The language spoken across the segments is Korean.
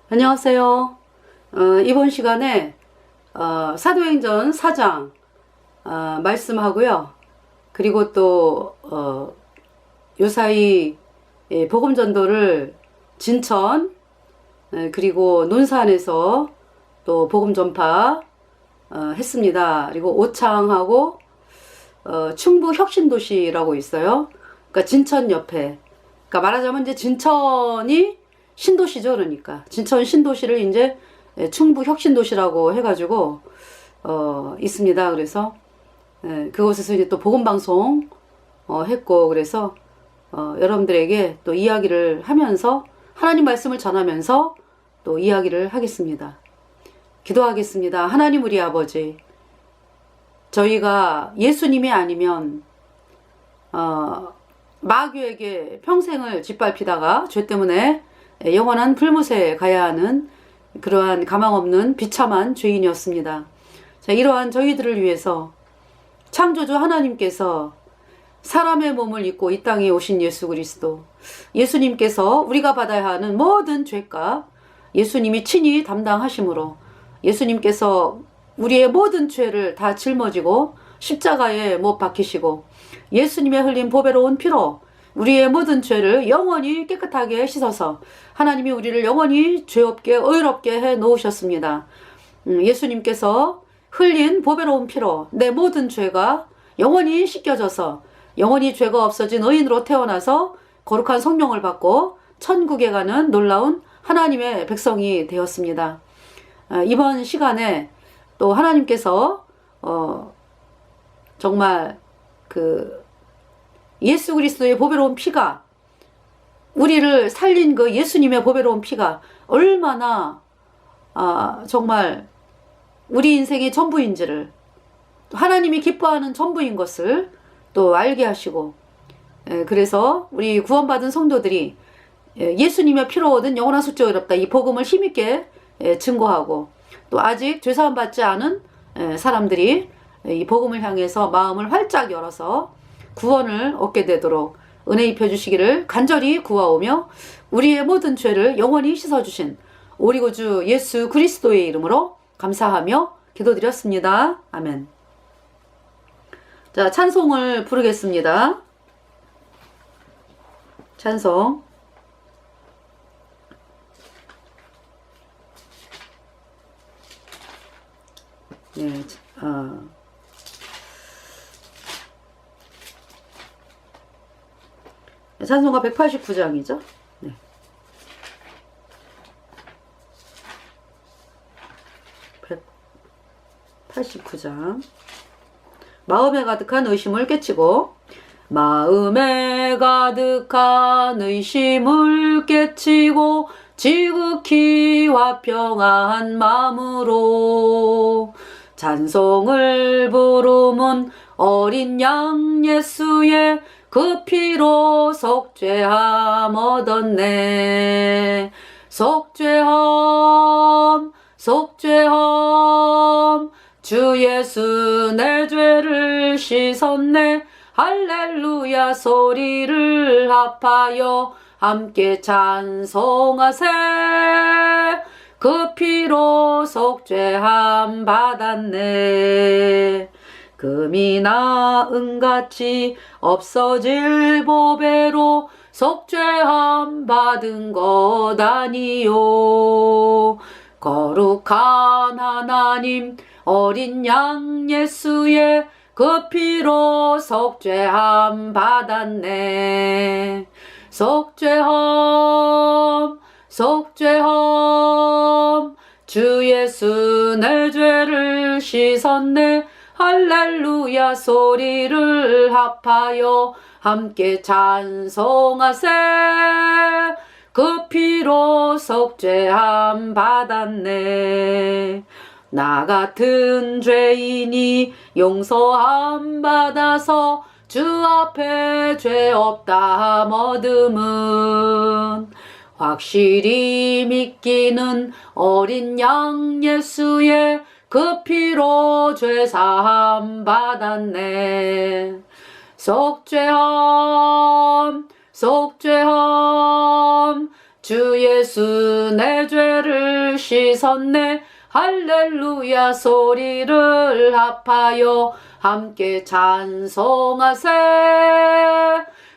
안녕하세요. 이번 시간에 사도행전 4장 말씀하고요. 그리고 또 요사이 복음 전도를 진천 그리고 논산에서 또 복음 전파 했습니다. 그리고 오창하고 충북 혁신도시라고 있어요. 그러니까 진천 옆에. 그러니까 말하자면 이제 진천이 신도시죠. 그러니까 진천 신도시를 이제 충북 혁신도시라고 해가지고 있습니다. 그래서 그곳에서 이제 또 복음 방송 했고, 그래서 여러분들에게 또 이야기를 하면서 하나님 말씀을 전하면서 또 이야기를 하겠습니다. 기도하겠습니다. 하나님 우리 아버지, 저희가 예수님이 아니면 마귀에게 평생을 짓밟히다가 죄 때문에 영원한 불못에 가야 하는 그러한 가망 없는 비참한 죄인이었습니다. 자, 이러한 저희들을 위해서 창조주 하나님께서 사람의 몸을 입고 이 땅에 오신 예수 그리스도, 예수님께서 우리가 받아야 하는 모든 죄값 예수님이 친히 담당하심으로 예수님께서 우리의 모든 죄를 다 짊어지고 십자가에 못 박히시고 예수님의 흘린 보배로운 피로 우리의 모든 죄를 영원히 깨끗하게 씻어서 하나님이 우리를 영원히 죄 없게 의롭게 해 놓으셨습니다. 예수님께서 흘린 보배로운 피로 내 모든 죄가 영원히 씻겨져서 영원히 죄가 없어진 의인으로 태어나서 거룩한 성령을 받고 천국에 가는 놀라운 하나님의 백성이 되었습니다. 이번 시간에 또 하나님께서 정말 예수 그리스도의 보배로운 피가, 우리를 살린 그 예수님의 보배로운 피가 얼마나 정말 우리 인생의 전부인지를, 하나님이 기뻐하는 전부인 것을 또 알게 하시고, 그래서 우리 구원받은 성도들이 예수님의 피로 얻은 영원한 속죄 의롭다 이 복음을 힘있게 증거하고, 또 아직 죄사함 받지 않은 사람들이 이 복음을 향해서 마음을 활짝 열어서 구원을 얻게 되도록 은혜 입혀 주시기를 간절히 구하오며, 우리의 모든 죄를 영원히 씻어주신 우리 구주 예수 그리스도의 이름으로 감사하며 기도드렸습니다. 아멘. 자, 찬송을 부르겠습니다. 찬송. 네, 찬송가 189장이죠. 네. 189장. 마음에 가득한 의심을 깨치고, 마음에 가득한 의심을 깨치고 지극히 화평한 마음으로 찬송을 부르면 어린 양 예수의 그 피로 속죄함 얻었네. 속죄함 속죄함 주 예수 내 죄를 씻었네. 할렐루야 소리를 합하여 함께 찬송하세. 그 피로 속죄함 받았네. 금이나 은같이 없어질 보배로 속죄함 받은 것 아니요. 거룩한 하나님 어린 양 예수의 그 피로 속죄함 받았네. 속죄함 속죄함 주 예수 내 죄를 씻었네. 할렐루야 소리를 합하여 함께 찬송하세. 그 피로 속죄함 받았네. 나 같은 죄인이 용서함 받아서 주 앞에 죄 없다 얻음은 확실히 믿기는 어린 양 예수의 그 피로 죄사함 받았네. 속죄함 속죄함 주 예수 내 죄를 씻었네. 할렐루야 소리를 합하여 함께 찬송하세.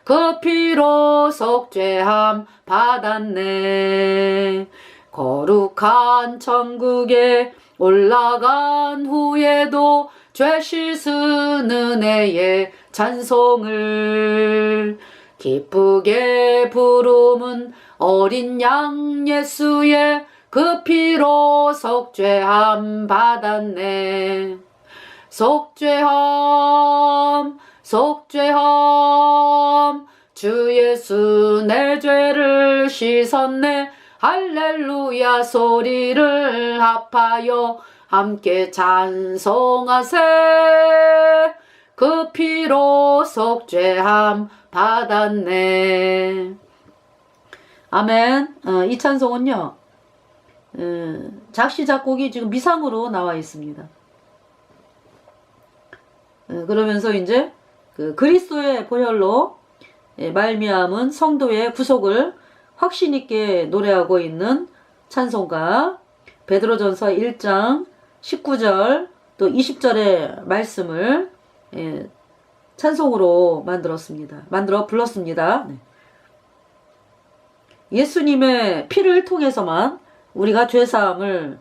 그 피로 속죄함 받았네. 거룩한 천국에 올라간 후에도 죄 씻은 은혜의 찬송을 기쁘게 부르면 어린 양 예수의 그 피로 속죄함 받았네. 속죄함 속죄함 주 예수 내 죄를 씻었네. 할렐루야 소리를 합하여 함께 찬송하세. 그 피로 속죄함 받았네. 아멘. 이 찬송은요, 작시 작곡이 지금 미상으로 나와 있습니다. 그러면서 이제 그 그리스도의 보혈로 말미암은 성도의 구속을 확신 있게 노래하고 있는 찬송가, 베드로전서 1장 19절 또 20절의 말씀을 찬송으로 만들어 불렀습니다. 예수님의 피를 통해서만 우리가 죄사함을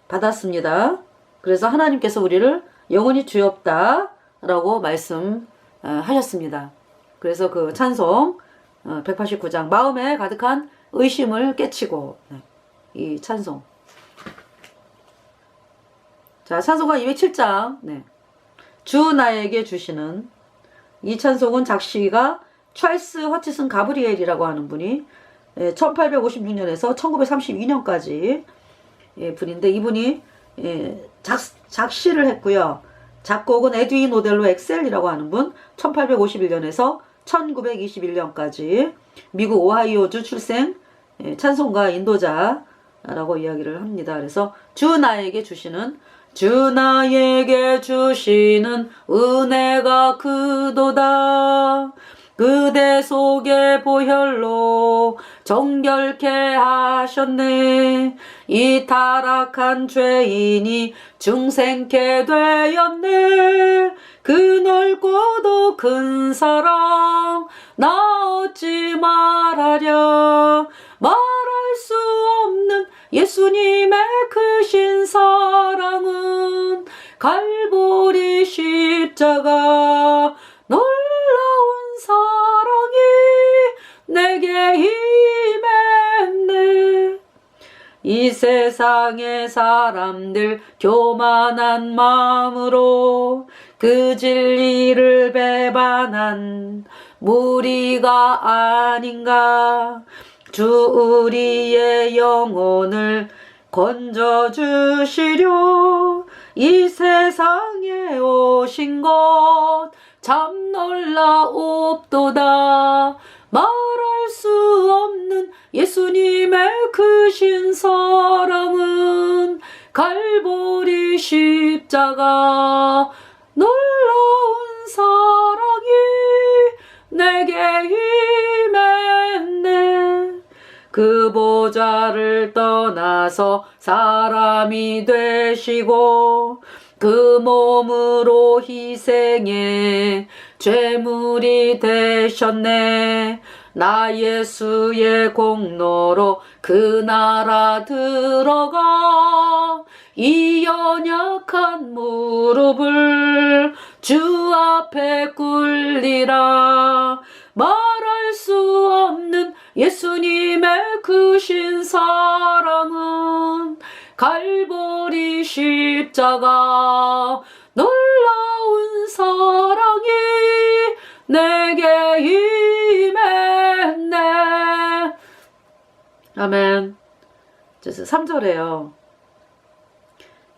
받았습니다. 그래서 하나님께서 우리를 영원히 죄 없다 라고 말씀하셨습니다. 그래서 그 찬송 189장 마음에 가득한 의심을 깨치고, 이 찬송. 자, 찬송가 207장. 주 나에게 주시는, 이 찬송은 작시가 찰스 허치슨 가브리엘이라고 하는 분이 1856년에서 1932년까지 분인데, 이분이 작시를 했고요. 작곡은 에드윈 오델로 엑셀이라고 하는 분, 1851년에서 1921년까지 미국 오하이오주 출생 찬송가 인도자라고 이야기를 합니다. 그래서 주 나에게 주시는 은혜가 크도다. 그대 속에 보혈로 정결케 하셨네. 이 타락한 죄인이 중생케 되었네. 그 넓고도 큰 사랑 나 어찌 말하랴. 말할 수 없는 예수님의 크신 사랑은 갈보리 십자가 놀라운 사랑이 내게 임했네. 이 세상의 사람들 교만한 마음으로 그 진리를 배반한 무리가 아닌가. 주 우리의 영혼을 건져주시려 이 세상에 오신 것 참 놀라옵도다. 말할 수 없는 예수님의 크신 사랑은 갈보리 십자가 놀라운 사랑이 내게 임했네. 그 보좌를 떠나서 사람이 되시고 그 몸으로 희생해 죄물이 되셨네. 나 예수의 공로로 그 나라 들어가 이 연약한 무릎을 주 앞에 꿇리라. 말할 수 없는 예수님의 크신 사랑은 갈보리 십자가 놀라운 사랑이 내게 임했네. 아멘. 3절에요.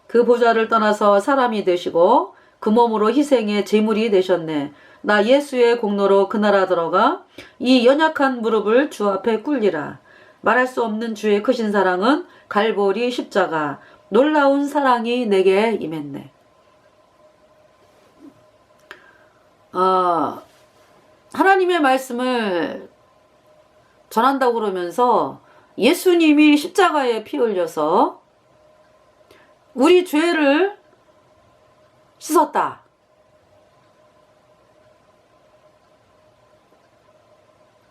그 보좌를 떠나서 사람이 되시고 그 몸으로 희생의 제물이 되셨네. 나 예수의 공로로 그 나라 들어가 이 연약한 무릎을 주 앞에 꿇리라. 말할 수 없는 주의 크신 사랑은 갈보리 십자가 놀라운 사랑이 내게 임했네. 하나님의 말씀을 전한다고 그러면서 예수님이 십자가에 피 흘려서 우리 죄를 씻었다.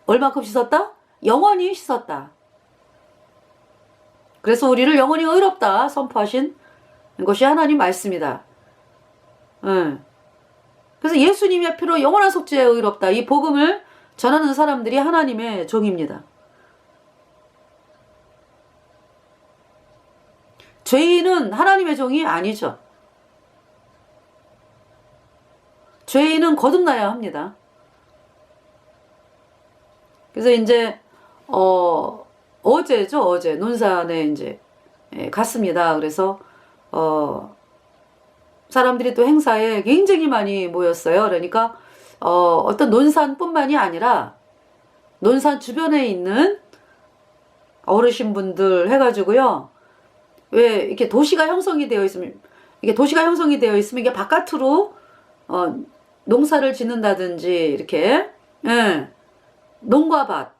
얼마큼 씻었다? 영원히 씻었다. 그래서 우리를 영원히 의롭다 선포하신 것이 하나님 말씀이다. 그래서 예수님의 피로 영원한 속죄에 의롭다. 이 복음을 전하는 사람들이 하나님의 종입니다. 죄인은 하나님의 종이 아니죠. 죄인은 거듭나야 합니다. 그래서 이제 어제죠. 어제 논산에 이제 갔습니다. 그래서 사람들이 또 행사에 굉장히 많이 모였어요. 그러니까 어떤 논산뿐만이 아니라 논산 주변에 있는 어르신분들 해가지고요. 왜 이렇게 도시가 형성이 되어 있으면 이게 바깥으로 농사를 짓는다든지 이렇게 농과 밭,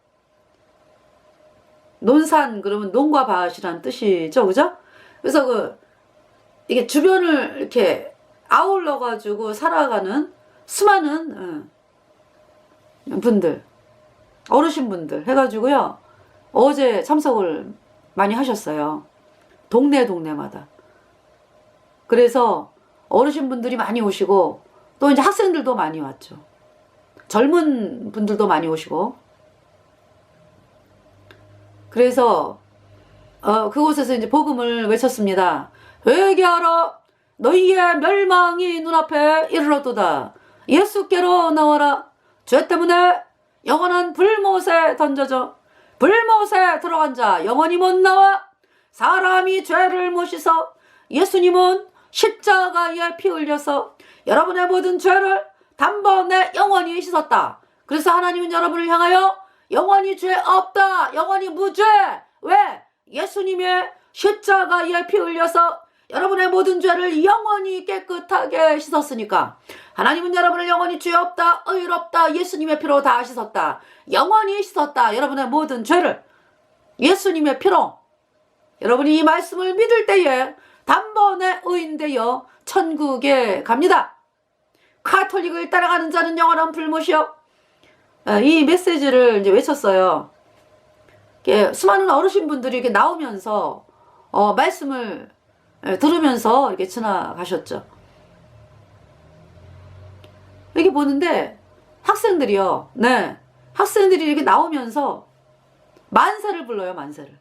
논산 그러면 농과 밭이란 뜻이죠, 그죠? 그래서 이게 주변을 이렇게 아울러 가지고 살아가는 수많은 분들, 어르신분들 해가지고요. 어제 참석을 많이 하셨어요. 동네마다. 그래서 어르신분들이 많이 오시고 또 이제 학생들도 많이 왔죠. 젊은 분들도 많이 오시고. 그래서 그곳에서 이제 복음을 외쳤습니다. 회개하라, 너희의 멸망이 눈앞에 이르렀도다. 예수께로 나와라. 죄 때문에 영원한 불못에 던져져 불못에 들어간 자 영원히 못 나와. 사람이 죄를 못 씻어 예수님은 십자가에 피 흘려서 여러분의 모든 죄를 단번에 영원히 씻었다. 그래서 하나님은 여러분을 향하여 영원히 죄 없다, 영원히 무죄. 왜? 예수님의 십자가에 피 흘려서 여러분의 모든 죄를 영원히 깨끗하게 씻었으니까. 하나님은 여러분을 영원히 죄 없다, 의롭다, 예수님의 피로 다 씻었다, 영원히 씻었다. 여러분의 모든 죄를 예수님의 피로. 여러분이 이 말씀을 믿을 때에 단번에 의인되어 천국에 갑니다. 카톨릭을 따라가는 자는 영원한 불못이요. 이 메시지를 이제 외쳤어요. 수많은 어르신분들이 이렇게 나오면서 말씀을 들으면서 이렇게 지나가셨죠. 이렇게 보는데 학생들이요. 네, 학생들이 이렇게 나오면서 만세를 불러요. 만세를.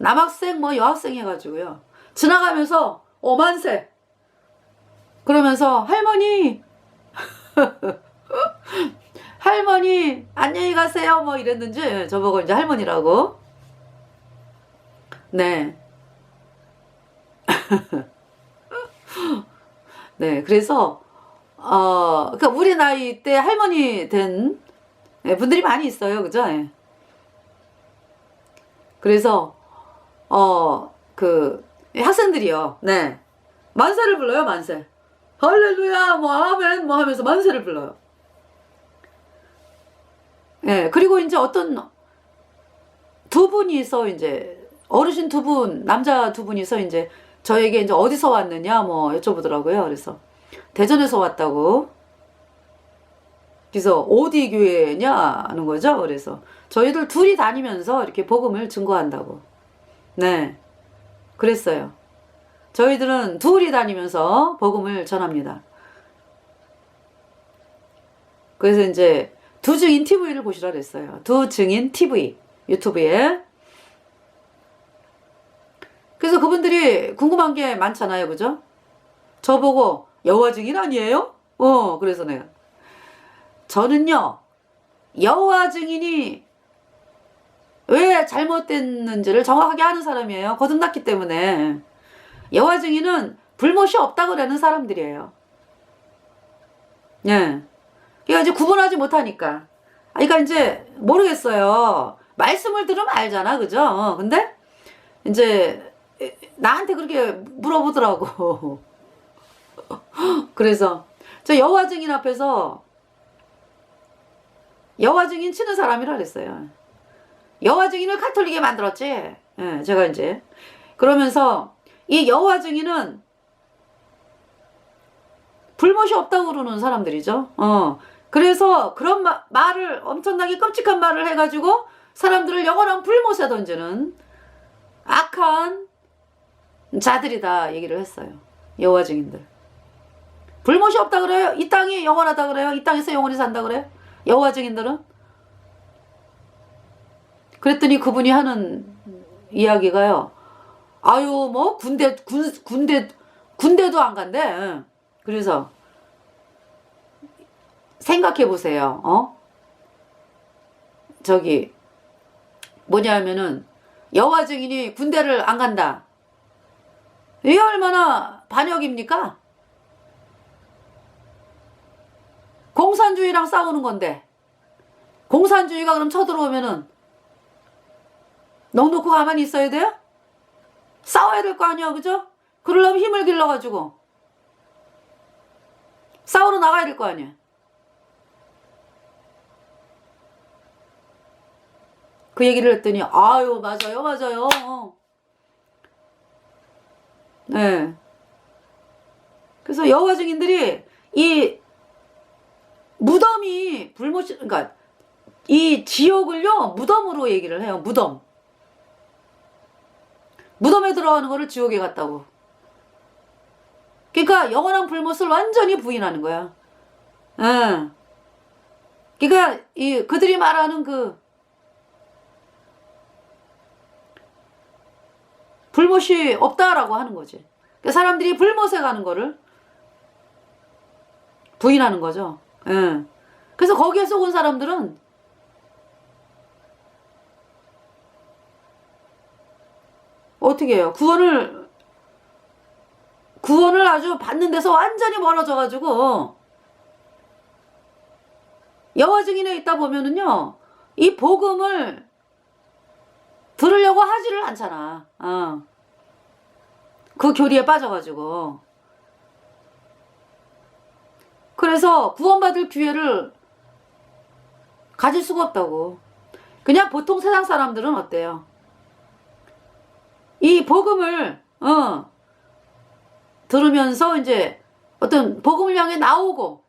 남학생 뭐 여학생 해가지고요. 지나가면서 만세. 그러면서 할머니 할머니 안녕히 가세요 뭐 이랬는지 저보고 이제 할머니라고. 네. 네, 그래서 그러니까 우리 나이 때 할머니 된 분들이 많이 있어요, 그죠? 그래서 학생들이요, 네, 만세를 불러요. 만세, 할렐루야, 뭐 아멘, 뭐 하면서 만세를 불러요. 예, 그리고 이제 어떤 두 분이서 이제 어르신 두 분, 남자 두 분이서 이제 저에게 이제 어디서 왔느냐 뭐 여쭤보더라고요. 그래서 대전에서 왔다고. 그래서 어디 교회냐 하는 거죠. 그래서 저희들 둘이 다니면서 이렇게 복음을 증거한다고. 네, 그랬어요. 저희들은 둘이 다니면서 복음을 전합니다. 그래서 이제 두 증인 TV를 보시라 그랬어요. 두 증인 TV 유튜브에. 그래서 그분들이 궁금한 게 많잖아요, 그죠? 저보고 여호와 증인 아니에요? 그래서 내가 저는요, 여호와 증인이 왜 잘못됐는지를 정확하게 아는 사람이에요. 거듭났기 때문에. 여호와 증인은 불못이 없다고 그러는 사람들이에요. 예. 그러니까 이제 구분하지 못하니까. 그러니까 이제 모르겠어요. 말씀을 들으면 알잖아, 그죠? 근데 이제 나한테 그렇게 물어보더라고. 그래서 저 여호와 증인 앞에서 여호와 증인 치는 사람이라 그랬어요. 여호와 증인을 가톨릭에 만들었지. 예, 제가 이제 그러면서 이 여호와 증인은 불못이 없다고 그러는 사람들이죠. 그래서 그런 말을 엄청나게 끔찍한 말을 해가지고 사람들을 영원한 불못에 던지는 악한 자들이다 얘기를 했어요. 여호와 증인들. 불못이 없다 그래요? 이 땅이 영원하다 그래요? 이 땅에서 영원히 산다 그래요? 여호와 증인들은? 그랬더니 그분이 하는 이야기가요. 아유 뭐 군대도 안 간대. 그래서 생각해 보세요. 저기 뭐냐면은 여호와 증인이 군대를 안 간다. 이게 얼마나 반역입니까? 공산주의랑 싸우는 건데 공산주의가 그럼 쳐들어오면은 넋 놓고 가만히 있어야 돼요? 싸워야 될 거 아니야, 그죠? 그러려면 힘을 길러가지고 싸우러 나가야 될 거 아니야. 그 얘기를 했더니 아유 맞아요 맞아요. 네. 그래서 여호와 증인들이 이 무덤이 그러니까 이 지옥을요 무덤으로 얘기를 해요. 무덤에 들어가는 거를 지옥에 갔다고. 그러니까 영원한 불못을 완전히 부인하는 거야. 예. 그러니까 그들이 말하는 그 불못이 없다라고 하는 거지. 그러니까 사람들이 불못에 가는 거를 부인하는 거죠. 예. 그래서 거기에 속은 사람들은 어떻게 해요? 구원을 아주 받는 데서 완전히 멀어져가지고 여호와 증인에 있다 보면은요 이 복음을 들으려고 하지를 않잖아. 그 교리에 빠져가지고. 그래서 구원받을 기회를 가질 수가 없다고. 그냥 보통 세상 사람들은 어때요? 이 복음을 들으면서 이제 어떤 복음을 향해 나오고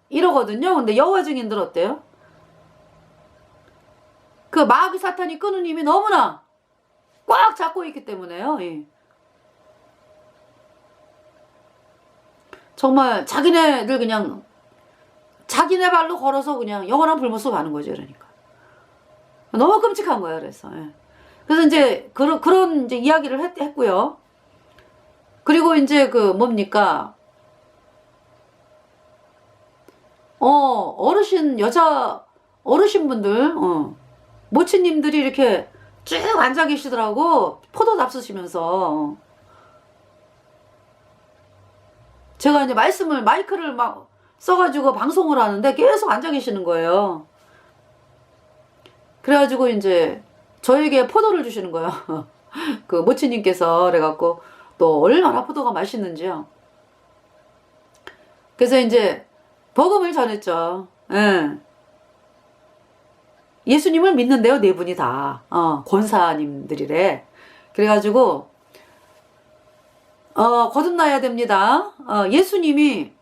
이러거든요. 근데 여호와 증인들 어때요? 그 마귀 사탄이 끄는 힘이 너무나 꽉 잡고 있기 때문에요. 예. 정말 자기네들 그냥 자기네 발로 걸어서 그냥 영원한 불못으로 가는 거죠. 그러니까 너무 끔찍한 거예요. 그래서 이제 그런 이제 이야기를 했고요. 그리고 이제 그 뭡니까? 여자 어르신분들 모치님들이 이렇게 쭉 앉아 계시더라고. 포도 잡수시면서. 제가 이제 마이크를 막 써가지고 방송을 하는데 계속 앉아 계시는 거예요. 그래가지고 이제 저에게 포도를 주시는 거예요. 그 모치님께서. 그래갖고 또 얼마나 포도가 맛있는지요. 그래서 이제 복음을 전했죠. 예. 예수님을 믿는데요, 네 분이 다. 권사님들이래. 그래가지고, 거듭나야 됩니다. 예수님이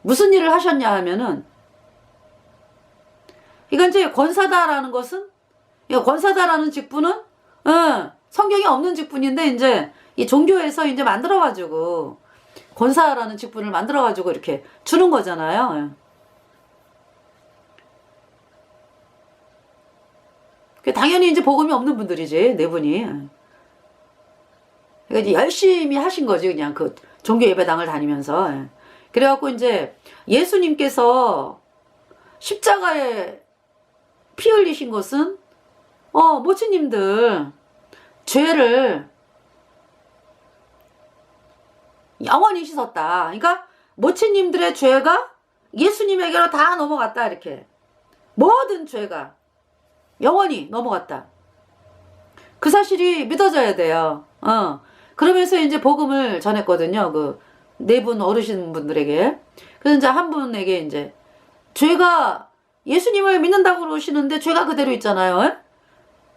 무슨 일을 하셨냐 하면은, 그러니까 이제 권사다라는 것은, 권사다라는 직분은, 성경에 없는 직분인데, 이제, 이 종교에서 이제 만들어가지고, 권사라는 직분을 만들어가지고 이렇게 주는 거잖아요. 당연히 이제 복음이 없는 분들이지, 네 분이. 그러니까 이제 열심히 하신 거지, 그냥 그 종교 예배당을 다니면서. 그래갖고 이제 예수님께서 십자가에 피 흘리신 것은, 모치님들 죄를 영원히 씻었다. 그러니까 모치님들의 죄가 예수님에게로 다 넘어갔다, 이렇게. 모든 죄가 영원히 넘어갔다. 그 사실이 믿어져야 돼요. 그러면서 이제 복음을 전했거든요. 그 네 분 어르신 분들에게. 그래서 이제 한 분에게 이제 죄가 예수님을 믿는다고 그러시는데 죄가 그대로 있잖아요. 에?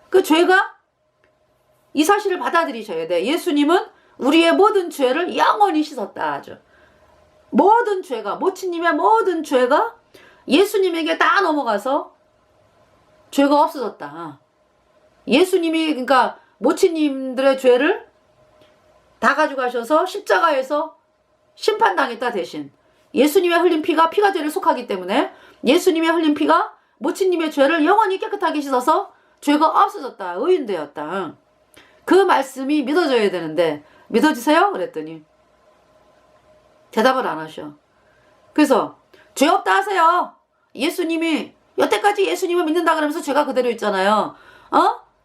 그 죄가 이 사실을 받아들이셔야 돼. 예수님은 우리의 모든 죄를 영원히 씻었다. 아주 모든 죄가, 모친님의 모든 죄가 예수님에게 다 넘어가서 죄가 없어졌다. 예수님이 그러니까 모친님들의 죄를 다 가져가셔서 십자가에서 심판당했다. 대신 예수님의 흘린 피가 죄를 속하기 때문에 예수님의 흘린 피가 모친님의 죄를 영원히 깨끗하게 씻어서 죄가 없어졌다. 의인되었다. 그 말씀이 믿어져야 되는데 믿어지세요? 그랬더니 대답을 안 하셔. 그래서 죄 없다 하세요. 예수님이 여태까지 예수님을 믿는다 그러면서 죄가 그대로 있잖아요.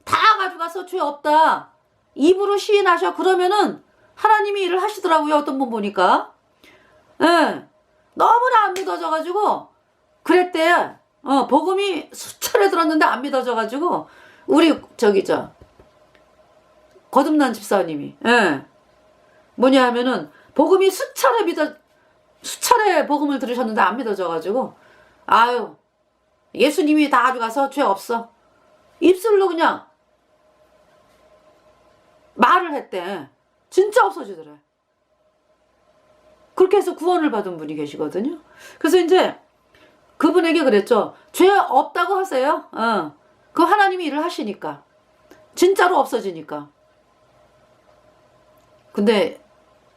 다 가져가서 죄 없다. 입으로 시인하셔. 그러면은 하나님이 일을 하시더라고요. 어떤 분 보니까. 예. 너무나 안 믿어져가지고 그랬대. 복음이 수차례 들었는데 안 믿어져가지고 우리 거듭난 집사님이 뭐냐 하면은 복음이 수차례 복음을 들으셨는데 안 믿어져가지고 아유 예수님이 다 가져가서 죄 없어. 입술로 그냥 말을 했대. 진짜 없어지더래. 그렇게 해서 구원을 받은 분이 계시거든요. 그래서 이제 그분에게 그랬죠. 죄 없다고 하세요. 그 하나님이 일을 하시니까. 진짜로 없어지니까. 근데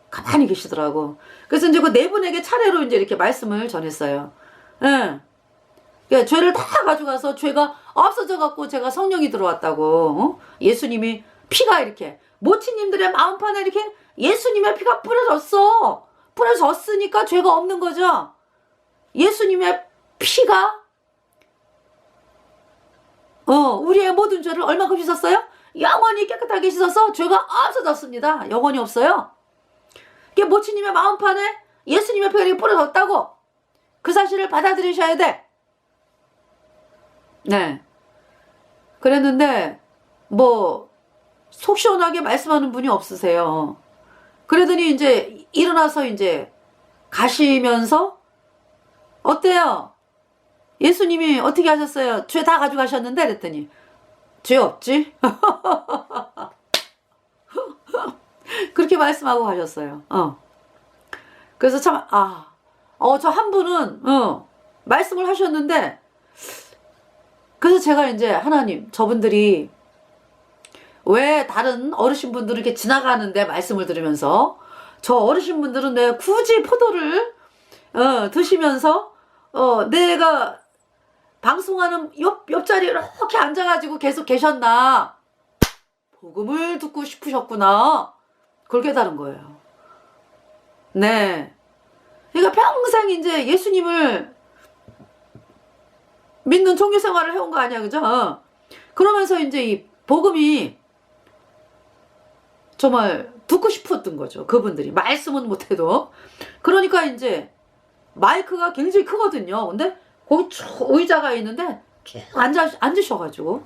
가만히 계시더라고. 그래서 이제 그 네 분에게 차례로 이제 이렇게 말씀을 전했어요. 그러니까 죄를 다 가져가서 죄가 없어져갖고 제가 성령이 들어왔다고. 예수님이 피가 이렇게 모친님들의 마음판에 이렇게 예수님의 피가 뿌려졌어. 뿌려졌으니까 죄가 없는 거죠. 예수님의 피가 우리의 모든 죄를 얼마큼 씻었어요? 영원히 깨끗하게 씻어서 죄가 없어졌습니다. 영원히 없어요. 이게 모친님의 마음판에 예수님의 피가 이렇게 뿌려졌다고. 그 사실을 받아들이셔야 돼. 네. 그랬는데 속 시원하게 말씀하는 분이 없으세요. 그러더니 이제 일어나서 이제 가시면서 어때요? 예수님이 어떻게 하셨어요? 죄 다 가져가셨는데? 그랬더니 죄 없지? 그렇게 말씀하고 가셨어요. 그래서 참 저 한 분은 말씀을 하셨는데 그래서 제가 이제 하나님 저분들이 왜 다른 어르신분들은 이렇게 지나가는데 말씀을 들으면서 저 어르신분들은 왜 굳이 포도를 드시면서 내가 방송하는 옆자리에 이렇게 앉아가지고 계속 계셨나. 복음을 듣고 싶으셨구나. 그걸 깨달은 거예요. 네. 그러니까 평생 이제 예수님을 믿는 종교 생활을 해온 거 아니야, 그죠? 그러면서 이제 이 복음이 정말 듣고 싶었던 거죠. 그분들이. 말씀은 못해도. 그러니까 이제 마이크가 굉장히 크거든요. 근데 거기 쭉 의자가 있는데 쭉 앉으셔가지고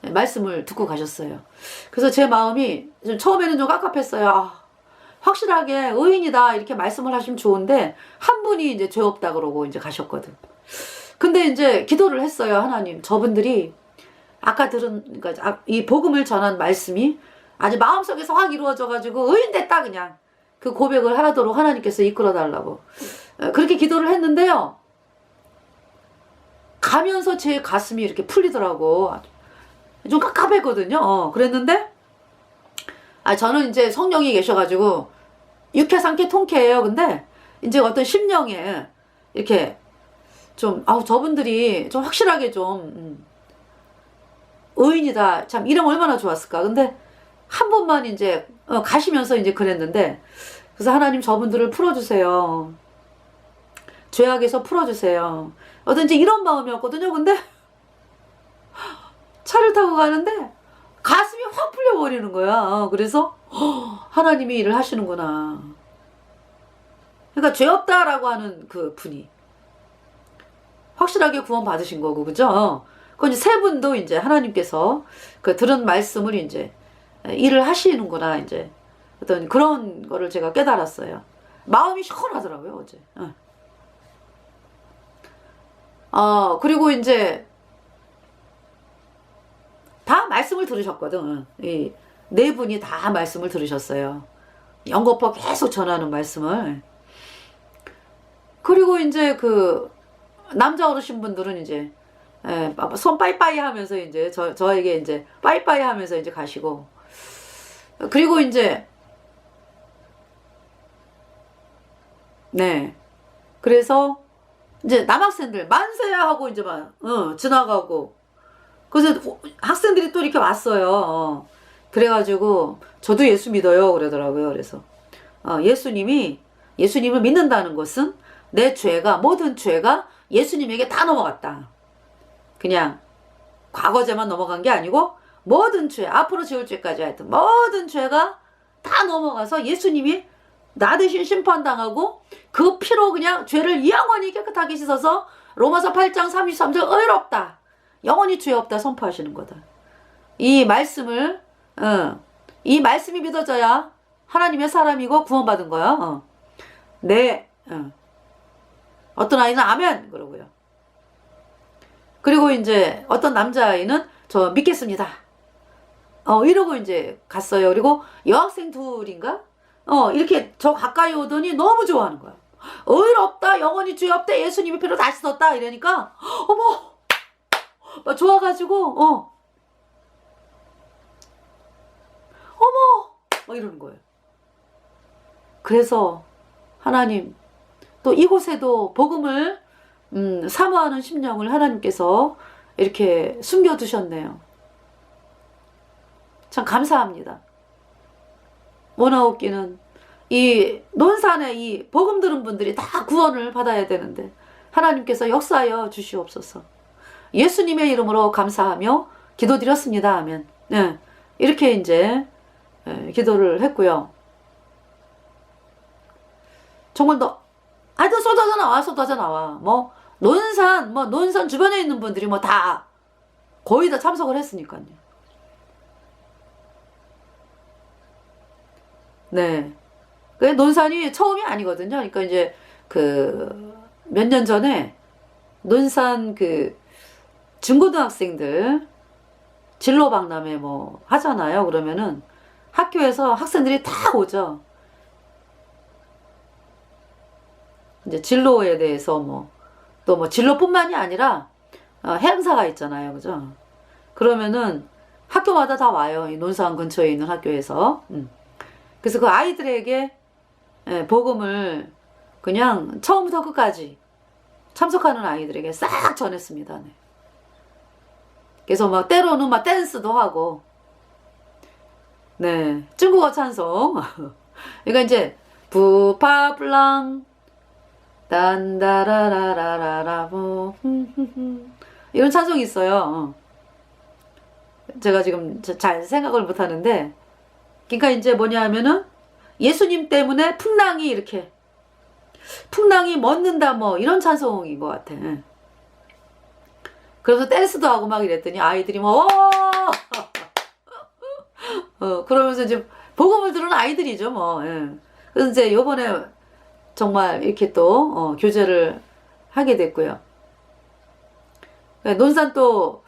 말씀을 듣고 가셨어요. 그래서 제 마음이 처음에는 좀 깝깝했어요. 확실하게 의인이다 이렇게 말씀을 하시면 좋은데 한 분이 이제 죄 없다 그러고 이제 가셨거든. 근데 이제 기도를 했어요. 하나님, 저분들이 아까 들은 그러니까 이 복음을 전한 말씀이 아주 마음속에서 확 이루어져가지고 의인 됐다 그냥 그 고백을 하도록 하나님께서 이끌어달라고 그렇게 기도를 했는데요. 가면서 제 가슴이 이렇게 풀리더라고. 좀 깝깝했거든요. 그랬는데 저는 이제 성령이 계셔가지고 육회 삼회 통쾌해요. 근데 이제 어떤 심령에 이렇게 좀 저분들이 좀 확실하게 좀 의인이다. 참 이름 얼마나 좋았을까. 근데 한 번만 이제 가시면서 이제 그랬는데 그래서 하나님 저분들을 풀어주세요. 죄악에서 풀어주세요. 어떤지 이런 마음이었거든요. 근데 차를 타고 가는데 가슴이 확 풀려버리는 거야. 그래서 하나님이 일을 하시는구나. 그러니까 죄 없다라고 하는 그 분이 확실하게 구원 받으신 거고, 그죠? 그건 이제 세 분도 이제 하나님께서 그 들은 말씀을 이제 일을 하시는구나, 이제 어떤 그런 거를 제가 깨달았어요. 마음이 시원하더라고요, 어제. 그리고 이제 다 말씀을 들으셨거든. 이 네 분이 다 말씀을 들으셨어요. 연거푸 계속 전하는 말씀을. 그리고 이제 그 남자 어르신 분들은 이제 손 빠이빠이 하면서 이제 저에게 이제 빠이빠이 하면서 이제 가시고, 그리고 이제 네, 그래서 이제 남학생들 만세야 하고 이제 막 지나가고, 그래서 학생들이 또 이렇게 왔어요. 그래가지고 저도 예수 믿어요 그러더라고요. 그래서 예수님을 믿는다는 것은 내 죄가, 모든 죄가 예수님에게 다 넘어갔다. 그냥 과거죄만 넘어간 게 아니고 모든 죄, 앞으로 지을 죄까지 하여튼 모든 죄가 다 넘어가서 예수님이 나 대신 심판당하고 그 피로 그냥 죄를 영원히 깨끗하게 씻어서 로마서 8장 33절 의롭다, 영원히 죄 없다 선포하시는 거다. 이 말씀을 이 말씀이 믿어져야 하나님의 사람이고 구원받은 거야. 네. 어떤 아이는 아멘 그러고요. 그리고 이제 어떤 남자아이는 저 믿겠습니다. 이러고 이제 갔어요. 그리고 여학생 둘인가? 이렇게 저 가까이 오더니 너무 좋아하는 거야. 의롭다, 영원히 죄 없다, 예수님의 피로 다시 썼다 이러니까 어머 막 좋아가지고 어머 막 이러는 거예요. 그래서 하나님 또 이곳에도 복음을 사모하는 심령을 하나님께서 이렇게 숨겨두셨네요. 참 감사합니다. 원하옵기는 이 논산에 이 복음 들은 분들이 다 구원을 받아야 되는데 하나님께서 역사하여 주시옵소서. 예수님의 이름으로 감사하며 기도드렸습니다 하면 이렇게 이제 기도를 했고요. 정말 하여튼 쏟아져 나와. 뭐 논산 주변에 있는 분들이 뭐 다 거의 다 참석을 했으니까요. 네. 그 논산이 처음이 아니거든요. 그러니까 이제 그 몇 년 전에 논산 그 중고등학생들 진로 박람회 뭐 하잖아요. 그러면은 학교에서 학생들이 다 오죠. 이제 진로에 대해서 또 뭐 진로뿐만이 아니라 행사가 있잖아요. 그죠? 그러면은 학교마다 다 와요. 이 논산 근처에 있는 학교에서. 그래서 그 아이들에게 복음을 그냥 처음부터 끝까지 참석하는 아이들에게 싹 전했습니다. 네. 그래서 막 때로는 막 댄스도 하고, 네, 중국어 찬송. 그러니까 이제 부파블랑 딴다라라라라라 이런 찬송이 있어요. 제가 지금 잘 생각을 못 하는데, 그러니까 이제 뭐냐 하면은 예수님 때문에 풍랑이 멎는다 뭐 이런 찬송인 것 같아. 그래서 댄스도 하고 막 이랬더니 아이들이 그러면서 이제 복음을 들은 아이들이죠 뭐. 그래서 이제 요번에 정말 이렇게 또 교제를 하게 됐고요. 논산 또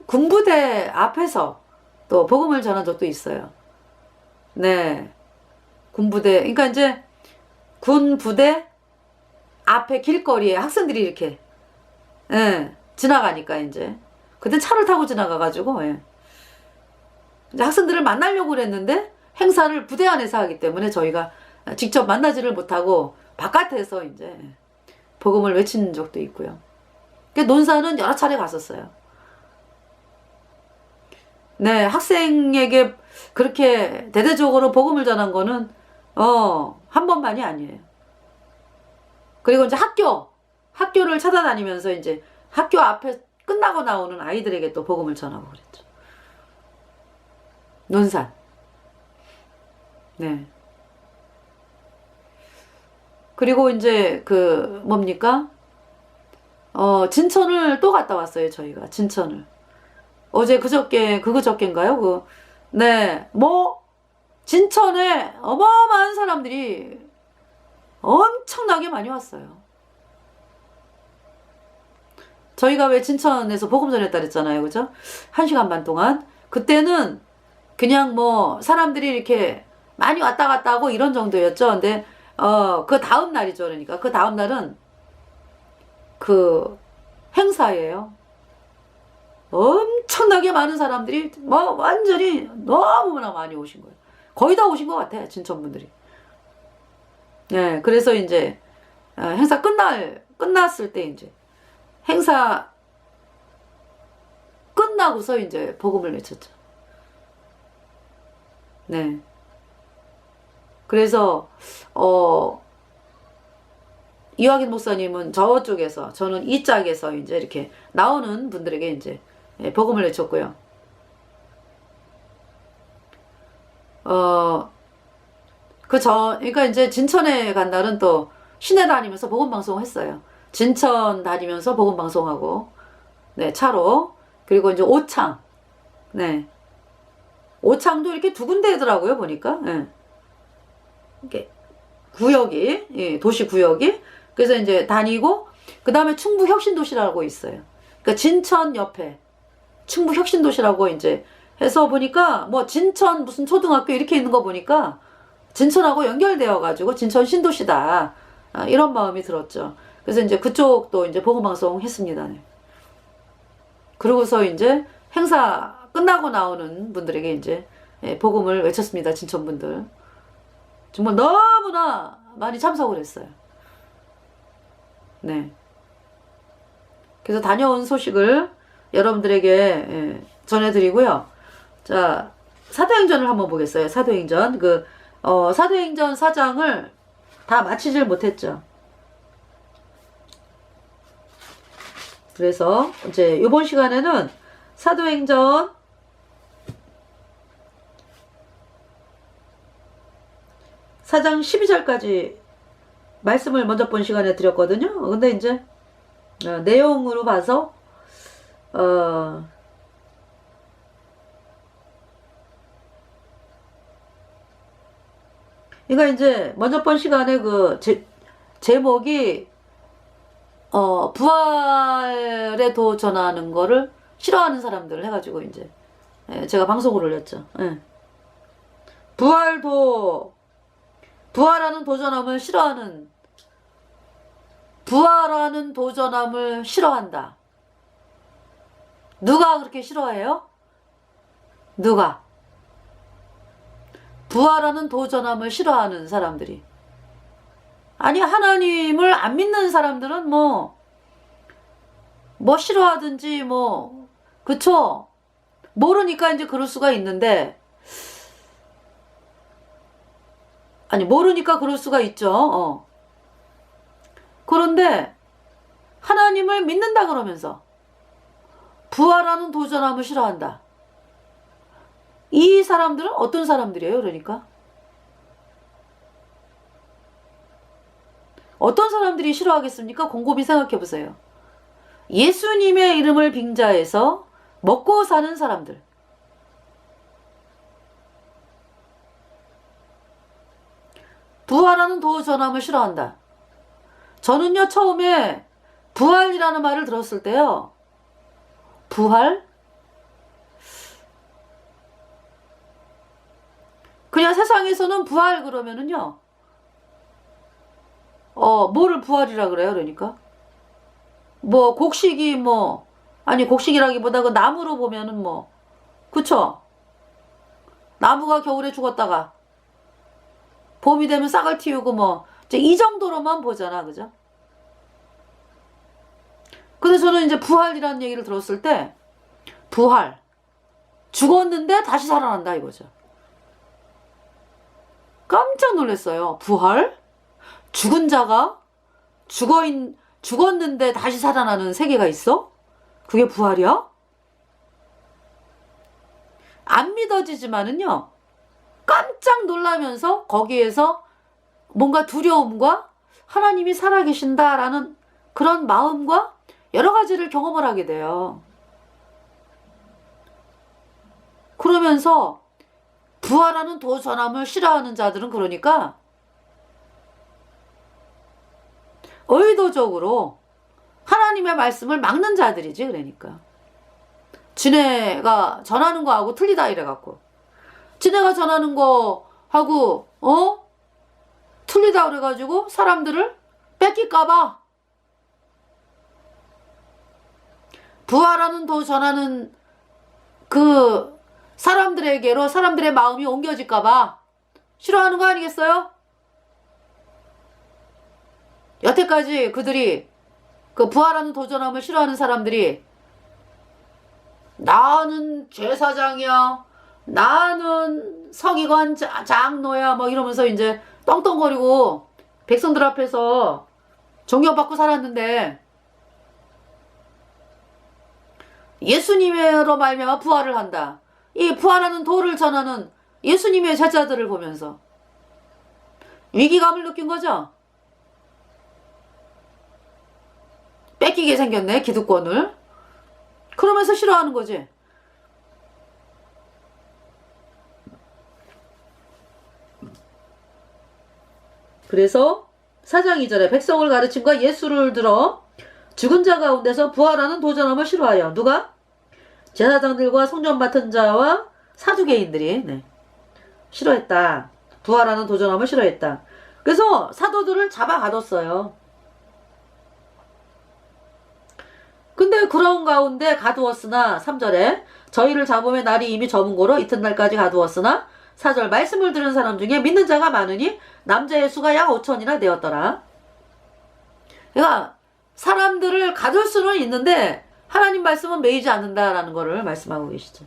군부대 앞에서 또 복음을 전한 적도 있어요. 네, 군부대. 그러니까 이제 군부대 앞에 길거리에 학생들이 이렇게 지나가니까 이제 그때 차를 타고 지나가가지고 이제 학생들을 만나려고 그랬는데 행사를 부대 안에서 하기 때문에 저희가 직접 만나지를 못하고 바깥에서 이제 복음을 외친 적도 있고요. 논산은 여러 차례 갔었어요. 네, 학생에게 그렇게 대대적으로 복음을 전한 거는 한 번만이 아니에요. 그리고 이제 학교를 찾아다니면서 이제 학교 앞에 끝나고 나오는 아이들에게 또 복음을 전하고 그랬죠. 논산. 네. 그리고 이제 그 뭡니까? 진천을 또 갔다 왔어요. 저희가 진천을. 어제 그저께인가요? 네, 진천에 어마어마한 사람들이 엄청나게 많이 왔어요. 저희가 왜 진천에서 복음 전했다 그랬잖아요. 그죠? 1시간 반 동안. 그때는 그냥 뭐 사람들이 이렇게 많이 왔다 갔다 하고 이런 정도였죠. 근데 그 다음 날이죠. 그러니까 그 다음 날은 그 행사예요. 엄청나게 많은 사람들이 뭐 완전히 너무나 많이 오신 거예요. 거의 다 오신 것 같아. 진천 분들이. 네, 그래서 이제 행사 끝났을 때 이제 행사 끝나고서 이제 복음을 외쳤죠. 네. 그래서 이화긴 목사님은 저쪽에서, 저는 이 짝에서 이제 이렇게 나오는 분들에게 이제 복음을 외쳤고요. 그러니까 이제 진천에 간 날은 또 시내 다니면서 복음 방송을 했어요. 진천 다니면서 복음 방송하고, 네, 차로. 그리고 이제 오창, 네. 오창도 이렇게 두 군데더라고요, 보니까. 네. 이렇게 구역이, 예, 도시 구역이. 그래서 이제 다니고, 그 다음에 충북혁신도시라고 있어요. 그러니까 진천 옆에 충북혁신도시라고 이제 해서 보니까 뭐 진천 무슨 초등학교 이렇게 있는 거 보니까 진천하고 연결되어 가지고 진천 신도시다. 이런 마음이 들었죠. 그래서 이제 그쪽도 이제 복음방송 했습니다. 네. 그러고서 이제 행사 끝나고 나오는 분들에게 이제 복음을 외쳤습니다. 진천 분들. 정말 너무나 많이 참석을 했어요. 네. 그래서 다녀온 소식을 여러분들에게 전해드리고요. 자, 사도행전을 한번 보겠어요. 사도행전. 사도행전 4장을 다 마치질 못했죠. 그래서 이제 이번 시간에는 사도행전 4장 12절까지 말씀을 먼저 본 시간에 드렸거든요. 근데 이제 내용으로 봐서 그러니까 이제 먼저 본 시간에 그 제목이 부활에 도전하는 거를 싫어하는 사람들을 해가지고 이제 제가 방송을 올렸죠. 예. 부활하는 도전함을 싫어하는, 부활하는 도전함을 싫어한다. 누가 그렇게 싫어해요? 누가? 부활하는 도전함을 싫어하는 사람들이. 아니, 하나님을 안 믿는 사람들은 뭐 싫어하든지 그쵸? 모르니까 이제 그럴 수가 있는데, 아니, 모르니까 그럴 수가 있죠. 그런데 하나님을 믿는다 그러면서 부활하는 도전함을 싫어한다. 이 사람들은 어떤 사람들이에요? 그러니까 어떤 사람들이 싫어하겠습니까? 곰곰이 생각해 보세요. 예수님의 이름을 빙자해서 먹고 사는 사람들. 부활하는 도전함을 싫어한다. 저는요, 처음에 부활이라는 말을 들었을 때요, 부활? 그냥 세상에서는 부활 그러면은요, 뭐를 부활이라 그래요? 그러니까 곡식이 아니, 곡식이라기보다 그 나무로 보면은 그쵸? 나무가 겨울에 죽었다가 봄이 되면 싹을 틔우고 이제 이 정도로만 보잖아. 그죠? 근데 저는 이제 부활이라는 얘기를 들었을 때, 부활, 죽었는데 다시 살아난다 이거죠. 깜짝 놀랐어요. 부활? 죽은 자가 죽었는데 다시 살아나는 세계가 있어? 그게 부활이야? 안 믿어지지만은요, 깜짝 놀라면서 거기에서 뭔가 두려움과 하나님이 살아계신다라는 그런 마음과 여러 가지를 경험을 하게 돼요. 그러면서 부활하는 도전함을 싫어하는 자들은 그러니까 의도적으로 하나님의 말씀을 막는 자들이지. 그러니까 지네가 전하는 거하고 틀리다 이래갖고, 지네가 전하는 거하고 틀리다 그래가지고 사람들을 뺏길까봐 부활하는 도 전하는 그 사람들에게로 사람들의 마음이 옮겨질까봐 싫어하는 거 아니겠어요? 여태까지 그들이 그 부활하는 도전함을 싫어하는 사람들이 나는 제사장이야, 나는 서기관 장로야 뭐 이러면서 이제 떵떵거리고 백성들 앞에서 존경받고 살았는데, 예수님으로 말미암아 부활을 한다, 이 부활하는 도를 전하는 예수님의 제자들을 보면서 위기감을 느낀 거죠. 뺏기게 생겼네, 기득권을. 그러면서 싫어하는 거지. 그래서 4장 2절에 백성을 가르침과 예수를 들어 죽은 자 가운데서 부활하는 도전함을 싫어하여. 누가? 제사장들과 성전 맡은 자와 사두개인들이 싫어했다. 부활하는 도전함을 싫어했다. 그래서 사도들을 잡아 가뒀어요. 근데 그런 가운데 가두었으나 3절에 저희를 잡음의 날이 이미 저문고로 이튿날까지 가두었으나 4절 말씀을 들은 사람 중에 믿는 자가 많으니 남자의 수가 약 5천이나 되었더라. 그러니까 사람들을 가둘 수는 있는데 하나님 말씀은 매이지 않는다라는 거를 말씀하고 계시죠.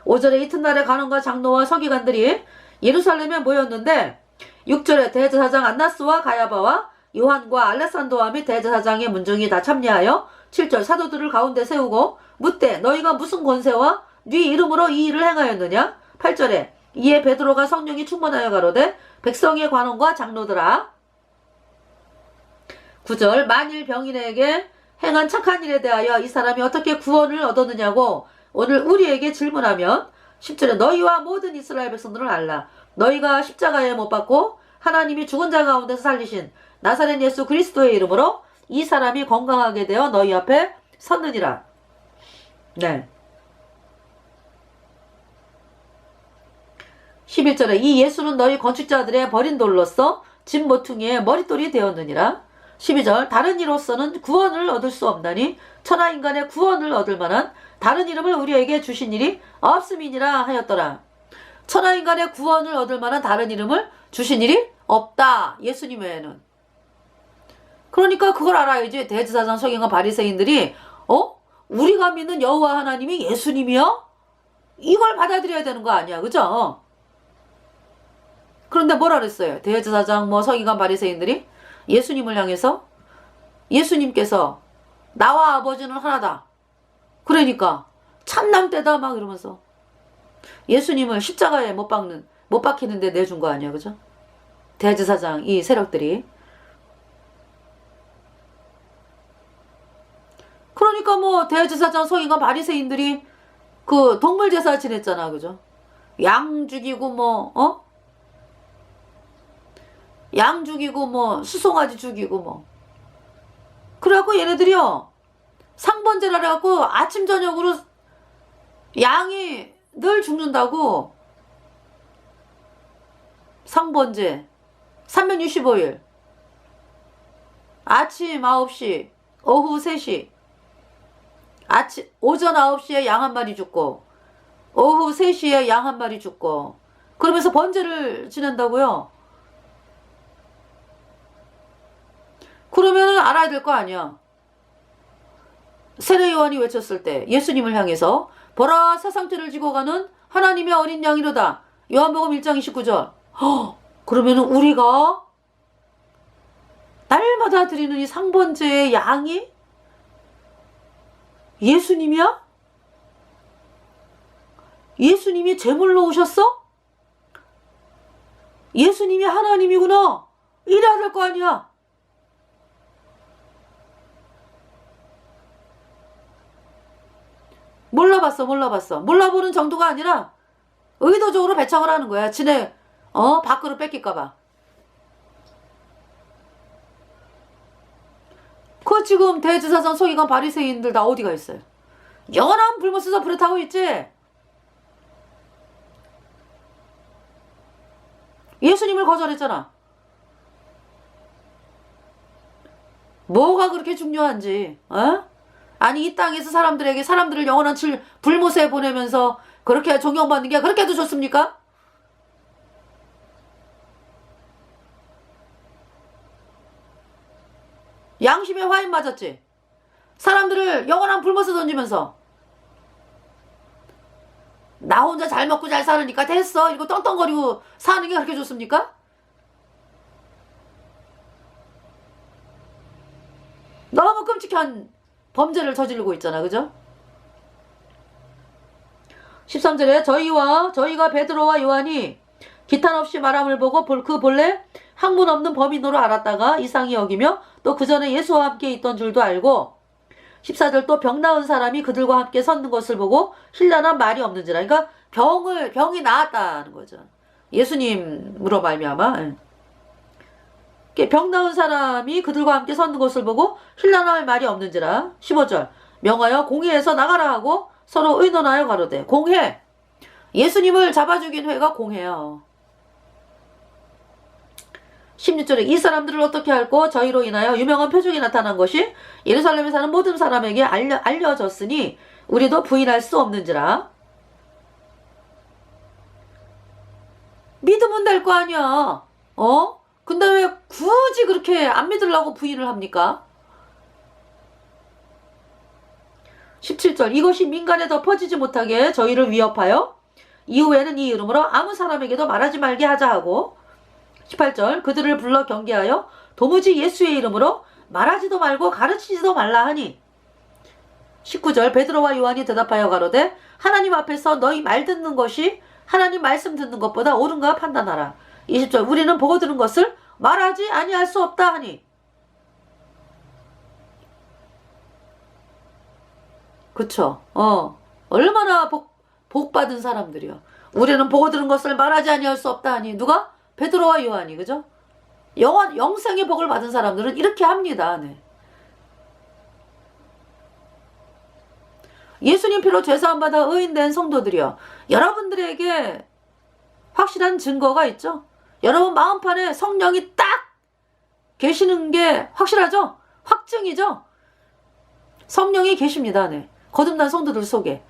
5절에 이튿날에 간원과 장로와 서기관들이 예루살렘에 모였는데 6절에 대제사장 안나스와 가야바와 요한과 알레산도와 및 대제사장의 문중이 다 참여하여 7절 사도들을 가운데 세우고 묻되 너희가 무슨 권세와 네 이름으로 이 일을 행하였느냐. 8절에 이에 베드로가 성령이 충만하여 가로되 백성의 관원과 장로들아. 9절 만일 병인에게 행한 착한 일에 대하여 이 사람이 어떻게 구원을 얻었느냐고 오늘 우리에게 질문하면 10절에 너희와 모든 이스라엘 백성들을 알라. 너희가 십자가에 못 박고 하나님이 죽은 자 가운데서 살리신 나사렛 예수 그리스도의 이름으로 이 사람이 건강하게 되어 너희 앞에 섰느니라. 네. 11절에 이 예수는 너희 건축자들의 버린 돌로서 집 모퉁이의 머릿돌이 되었느니라. 12절 다른 이로서는 구원을 얻을 수 없나니 천하 인간의 구원을 얻을 만한 다른 이름을 우리에게 주신 일이 없음이니라 하였더라. 천하 인간의 구원을 얻을 만한 다른 이름을 주신 일이 없다, 예수님 외에는. 그러니까 그걸 알아야지. 대제사장 서기관 바리새인들이 우리가 믿는 여호와 하나님이 예수님이요? 이걸 받아들여야 되는 거 아니야, 그죠? 그런데 뭐라 그랬어요? 대제사장 서기관 바리새인들이 예수님을 향해서 예수님께서 나와 아버지는 하나다, 그러니까 참남대다 막 이러면서 예수님을 십자가에 못 박히는데 내준 거 아니야, 그죠? 대제사장 이 세력들이. 그러니까 대제사장 서기관 바리새인들이 그 동물 제사 지냈잖아, 그죠? 양 죽이고 양 죽이고 수송아지 죽이고 그래갖고 얘네들이요 상번제라 그래갖고 아침 저녁으로 양이 늘 죽는다고. 상번제 365일 아침 9시 오후 3시 오전 9시에 양 한 마리 죽고 오후 3시에 양 한 마리 죽고 그러면서 번제를 지낸다고요. 그러면은 알아야 될 거 아니야. 세례 요한이 외쳤을 때 예수님을 향해서 보라 세상죄를 지고 가는 하나님의 어린 양이로다. 요한복음 1장 29절. 그러면은 우리가 날마다 드리는 이 상번제의 양이 예수님이야? 예수님이 제물로 오셨어? 예수님이 하나님이구나. 이래야 될 거 아니야. 몰라봤어. 몰라보는 정도가 아니라 의도적으로 배척을 하는 거야. 지네 밖으로 뺏길까봐. 그 지금 대제사장 서기관 바리새인들 다 어디가 있어요? 영원한 불못에서 불에 타고 있지. 예수님을 거절했잖아. 뭐가 그렇게 중요한지, 어? 아니 이 땅에서 사람들을 영원한 불못에 보내면서 그렇게 존경받는 게 그렇게도 좋습니까? 양심에 화인 맞았지. 사람들을 영원한 불못에 던지면서 나 혼자 잘 먹고 잘 사니까 됐어 이거 떵떵거리고 사는 게 그렇게 좋습니까? 너무 끔찍한 범죄를 저지르고 있잖아. 그죠? 13절에 저희가 베드로와 요한이 기탄 없이 말함을 보고 그 본래 학문 없는 범인으로 알았다가 이상히 여기며 또 그 전에 예수와 함께 있던 줄도 알고 14절 또 병 나은 사람이 그들과 함께 섰는 것을 보고 힐난한 말이 없는지라. 그러니까 병이 나았다는 거죠. 예수님으로 말미암아. 병 나은 사람이 그들과 함께 섰는 것을 보고 힐난할 말이 없는지라. 15절 명하여 공회에서 나가라 하고 서로 의논하여 가로되. 공회, 예수님을 잡아 죽인 회가 공회요. 16절에 이 사람들을 어떻게 할꼬? 저희로 인하여 유명한 표적이 나타난 것이 예루살렘에 사는 모든 사람에게 알려졌으니 우리도 부인할 수 없는지라. 믿으면 될 거 아니야. 근데 왜 굳이 그렇게 안 믿으려고 부인을 합니까? 17절 이것이 민간에 더 퍼지지 못하게 저희를 위협하여 이후에는 이 이름으로 아무 사람에게도 말하지 말게 하자 하고 18절 그들을 불러 경계하여 도무지 예수의 이름으로 말하지도 말고 가르치지도 말라 하니 19절 베드로와 요한이 대답하여 가로되 하나님 앞에서 너희 말 듣는 것이 하나님 말씀 듣는 것보다 옳은가 판단하라. 20절 우리는 보고 들은 것을 말하지 아니할 수 없다 하니. 그쵸? 얼마나 복 받은 사람들이요. 우리는 보고 들은 것을 말하지 아니할 수 없다 하니. 누가? 베드로와 요한이. 그죠? 영생의 복을 받은 사람들은 이렇게 합니다. 네. 예수님 피로 죄사함 받아 의인된 성도들이요. 여러분들에게 확실한 증거가 있죠? 여러분 마음판에 성령이 딱 계시는 게 확실하죠? 확증이죠? 성령이 계십니다. 네. 거듭난 성도들 속에.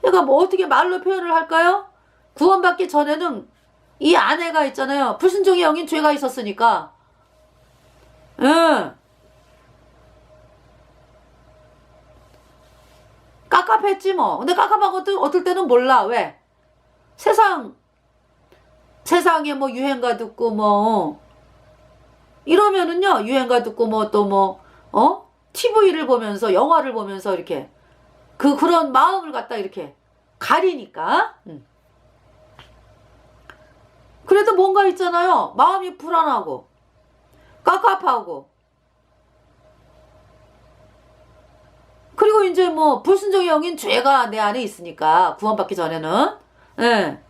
그러니까 뭐 어떻게 말로 표현을 할까요? 구원받기 전에는 이 아내가 있잖아요. 불순종의 영인 죄가 있었으니까. 깝깝했지 뭐. 근데 깝깝한 것도 어떨 때는 몰라. 왜? 세상에 뭐 유행가 듣고 뭐 이러면은요. 유행가 듣고 뭐 또 뭐 TV를 보면서 영화를 보면서 이렇게 그런 마음을 갖다 이렇게 가리니까. 그래도 뭔가 있잖아요. 마음이 불안하고 깝깝하고 그리고 이제 뭐 불순종의 영인 죄가 내 안에 있으니까 구원받기 전에는 예.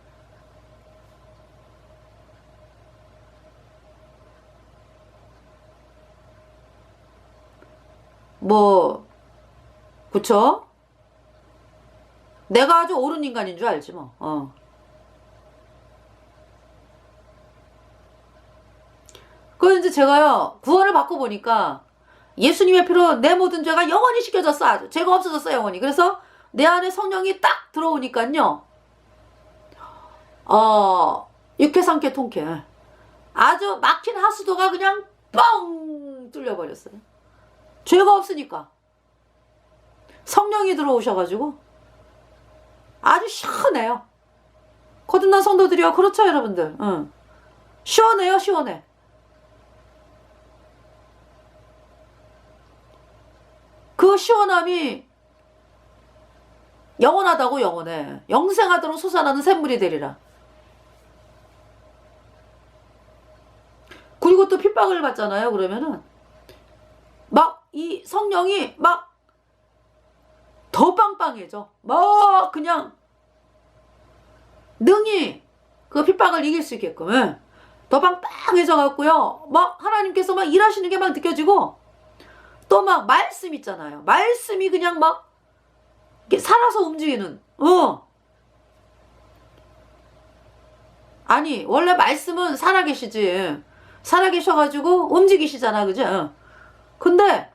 뭐 그쵸? 내가 아주 옳은 인간인 줄 알지 뭐. 그래서 이제 제가요 구원을 받고 보니까 예수님의 피로 내 모든 죄가 영원히 씻겨졌어. 아주 죄가 없어졌어 영원히. 그래서 내 안에 성령이 딱 들어오니까요 육회 삼켜 통쾌 아주 막힌 하수도가 그냥 뻥 뚫려버렸어요. 죄가 없으니까 성령이 들어오셔가지고 아주 시원해요. 거듭난 성도들이요. 그렇죠 여러분들. 시원해요. 시원해. 그 시원함이 영원하다고. 영원해. 영생하도록 솟아나는 샘물이 되리라. 그리고 또 핍박을 받잖아요. 그러면은 막 이 성령이 막 더 빵빵해져. 막 그냥 능히 그 핍박을 이길 수 있게끔. 더 빵빵해져 갖고요. 막 하나님께서 막 일하시는 게 막 느껴지고, 또 막 말씀 있잖아요. 말씀이 그냥 막 이렇게 살아서 움직이는. 아니 원래 말씀은 살아계시지. 살아계셔가지고 움직이시잖아, 그죠? 근데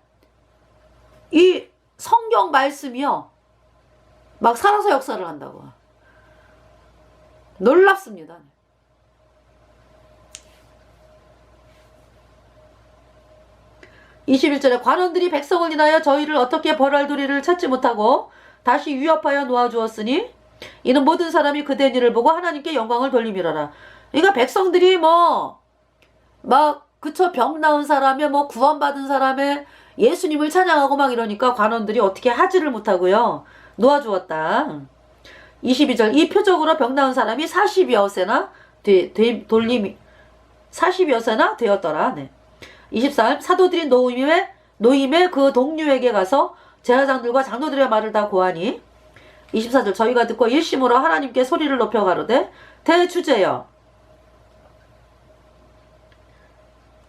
이 성경 말씀이요 막 살아서 역사를 한다고. 놀랍습니다. 21절에 관원들이 백성을 인하여 저희를 어떻게 벌할 도리를 찾지 못하고 다시 위협하여 놓아주었으니 이는 모든 사람이 그된 일을 보고 하나님께 영광을 돌림이라라. 그러니까 백성들이 막 그쵸, 병 나은 사람에 뭐 구원받은 사람에 예수님을 찬양하고 막 이러니까 관원들이 어떻게 하지를 못하고요 놓아주었다. 22절 이 표적으로 병 나은 사람이 40여세나 돌림이 40여세나 되었더라. 네. 23 사도들이 노임에 그 동료에게 가서 제사장들과 장로들의 말을 다 고하니 24절 저희가 듣고 일심으로 하나님께 소리를 높여 가로되 대주제여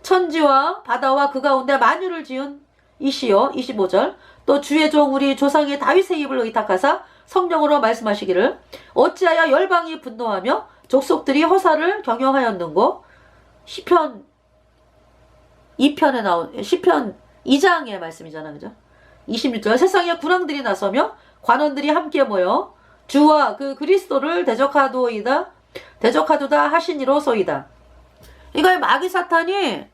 천지와 바다와 그 가운데 만유를 지은 이시여. 25절 또 주의 종 우리 조상의 다윗의 입을 의탁하사 성령으로 말씀하시기를 어찌하여 열방이 분노하며 족속들이 허사를 경영하였는고. 시편 2편에 나온 시편 2장의 말씀이잖아, 그죠? 26절 세상에 군왕들이 나서며 관원들이 함께 모여 주와 그 그리스도를 대적하도다 하시니로소이다. 이거 마귀 사탄이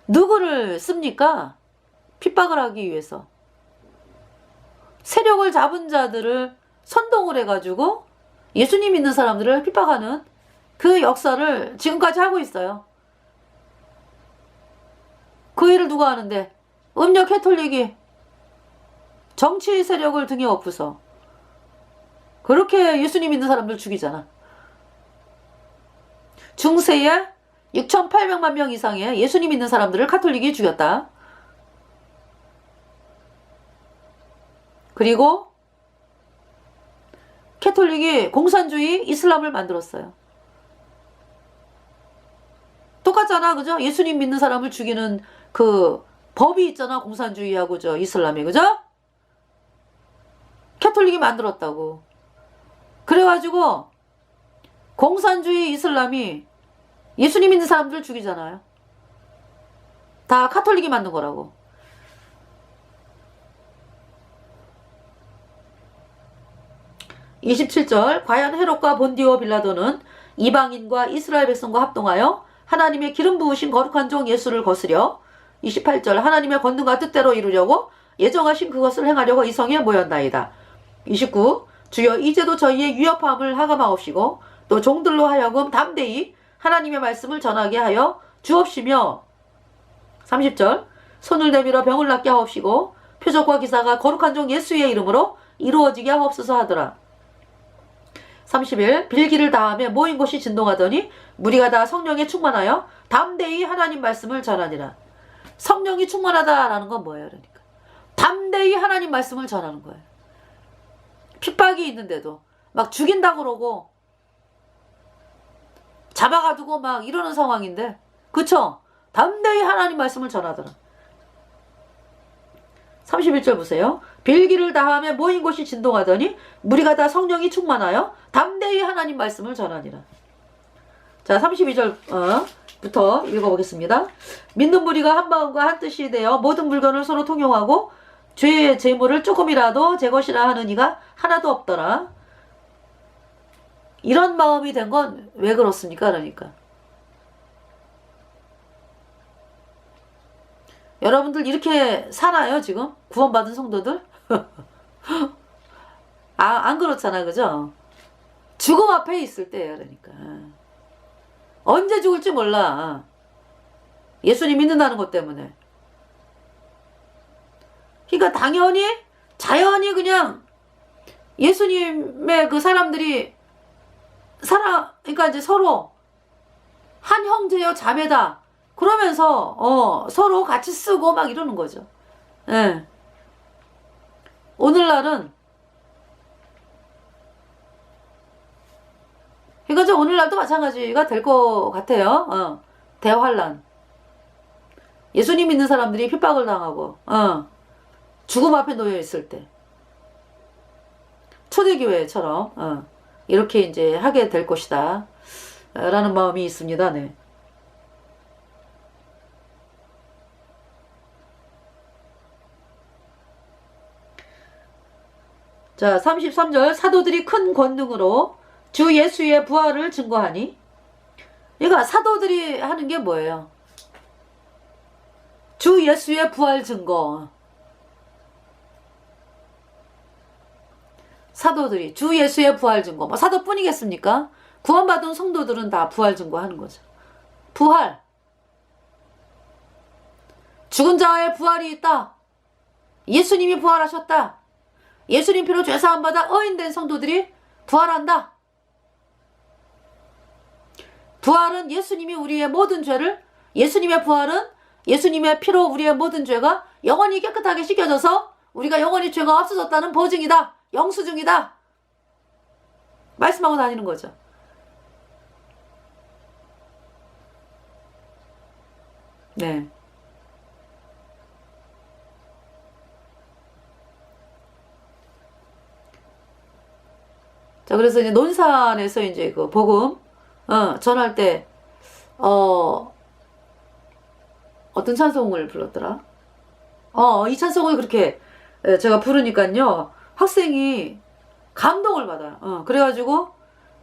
누구를 씁니까? 핍박을 하기 위해서 세력을 잡은 자들을 선동을 해가지고 예수님 믿는 사람들을 핍박하는 그 역사를 지금까지 하고 있어요. 그 일을 누가 하는데? 음력 캐톨릭이 정치 세력을 등에 업고서 그렇게 예수님 믿는 사람들 죽이잖아. 중세에 6,800만 명 이상의 예수님 믿는 사람들을 카톨릭이 죽였다. 그리고 캐톨릭이 공산주의 이슬람을 만들었어요. 똑같잖아, 그죠? 예수님 믿는 사람을 죽이는 그 법이 있잖아, 공산주의하고 저 이슬람이, 그죠? 캐톨릭이 만들었다고. 그래가지고 공산주의 이슬람이 예수님 믿는 사람들을 죽이잖아요. 다 카톨릭이 만든 거라고. (27절) 과연 헤롯과 본디오 빌라도는 이방인과 이스라엘 백성과 합동하여 하나님의 기름 부으신 거룩한 종 예수를 거스려 28절 하나님의 권능과 뜻대로 이루려고 예정하신 그것을 행하려고 이 성에 모였나이다. 29 주여 이제도 저희의 위협함을 하감하옵시고 또 종들로 하여금 담대히 하나님의 말씀을 전하게 하여 주옵시며 30절 손을 내밀어 병을 낫게 하옵시고 표적과 기사가 거룩한 종 예수의 이름으로 이루어지게 하옵소서 하더라. 31 빌기를 다하며 모인 곳이 진동하더니 무리가 다 성령에 충만하여 담대히 하나님 말씀을 전하니라. 성령이 충만하다라는 건 뭐예요? 그러니까 담대히 하나님 말씀을 전하는 거예요. 핍박이 있는데도 막 죽인다 그러고 잡아가두고 막 이러는 상황인데, 그쵸? 담대히 하나님 말씀을 전하더라. 31절 보세요. 빌기를 다하며 모인 곳이 진동하더니 무리가 다 성령이 충만하여 담대히 하나님 말씀을 전하니라. 자, 32절부터 읽어보겠습니다. 믿는 무리가 한 마음과 한 뜻이 되어 모든 물건을 서로 통용하고 죄의 재물을 조금이라도 제 것이라 하는 이가 하나도 없더라. 이런 마음이 된 건 왜 그렇습니까? 그러니까 여러분들 이렇게 살아요 지금? 구원받은 성도들? 안 그렇잖아, 그죠? 죽음 앞에 있을 때예요. 그러니까 언제 죽을지 몰라. 예수님 믿는다는 것 때문에. 그러니까 당연히 자연히 그냥 예수님의 그 사람들이 그러니까 이제 서로 한 형제여 자매다 그러면서 서로 같이 쓰고 막 이러는 거죠. 예. 오늘날은 그러니까 어제 오늘날도 마찬가지가 될 것 같아요. 대환란. 예수님 믿는 사람들이 핍박을 당하고 죽음 앞에 놓여 있을 때 초대교회처럼 이렇게 이제 하게 될 것이다 라는 마음이 있습니다. 네. 자, 33절 사도들이 큰 권능으로 주 예수의 부활을 증거하니. 그러니까 사도들이 하는 게 뭐예요? 주 예수의 부활 증거. 사도들이 주 예수의 부활 증거. 뭐 사도뿐이겠습니까? 구원받은 성도들은 다 부활 증거하는 거죠. 부활. 죽은 자의 부활이 있다. 예수님이 부활하셨다. 예수님 피로 죄사함 받아 의인된 성도들이 부활한다. 부활은 예수님이 우리의 모든 죄를, 예수님의 부활은 예수님의 피로 우리의 모든 죄가 영원히 깨끗하게 씻겨져서 우리가 영원히 죄가 없어졌다는 보증이다. 영수증이다. 말씀하고 다니는 거죠. 네. 자, 그래서 이제 논산에서 이제 그 복음, 전할 때, 어떤 찬송을 불렀더라? 이 찬송을 그렇게 제가 부르니까요, 학생이 감동을 받아요. 그래가지고,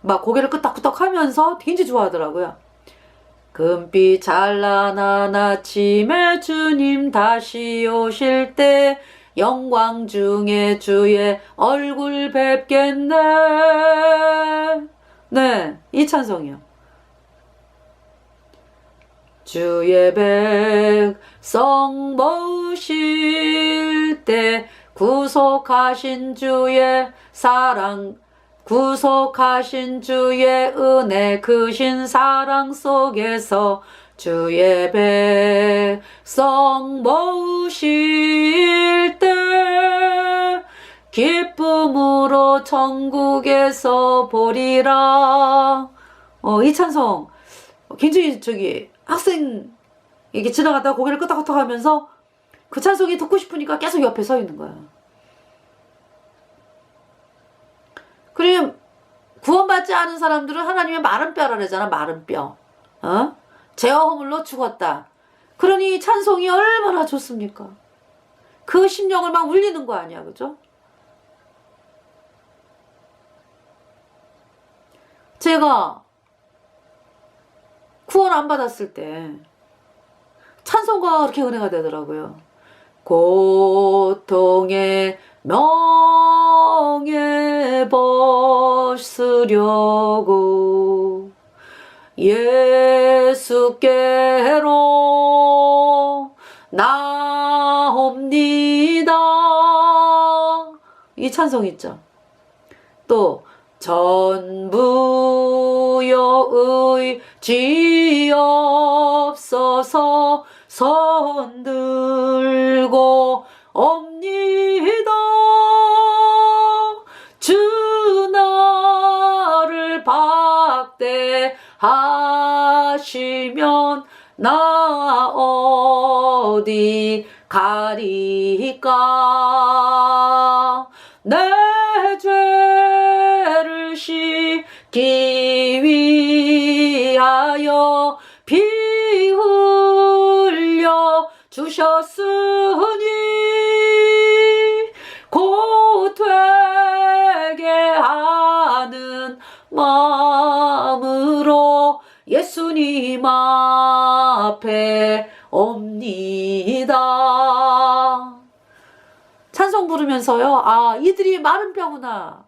막 고개를 끄덕끄덕 하면서 굉장히 좋아하더라고요. 금빛 찬란한 아침에 주님 다시 오실 때 영광 중에 주의 얼굴 뵙겠네. 네, 이 찬송이요. 주의 백성 모으실 때 구속하신 주의 사랑, 구속하신 주의 은혜 크신 사랑 속에서 주의 백성 모으실 때 기쁨으로 천국에서 보리라. 이 찬송 굉장히 학생 이게 지나가다가 고개를 끄덕끄덕 하면서 그 찬송이 듣고 싶으니까 계속 옆에 서 있는 거야. 그리고 구원받지 않은 사람들은 하나님의 마른 뼈라 그러잖아. 마른 뼈. 죄와 허물로 죽었다. 그러니 찬송이 얼마나 좋습니까? 그 심령을 막 울리는 거 아니야. 그죠? 제가 구원 안 받았을 때 찬송가 그렇게 은혜가 되더라고요. 고통의 명예 벗으려고 예수께로 나옵니다. 이 찬송 있죠. 또 전부여 의지 없어서 손 들고 옵니다. 주 나를 박대하시면 나 어디 가리까. 내 죄를 씻기 위하여 피 흘려 주셨으니 곧 되게 하는 마음으로 예수님 앞에 옵니다. 찬송 부르면서요, 이들이 마른 뼈구나.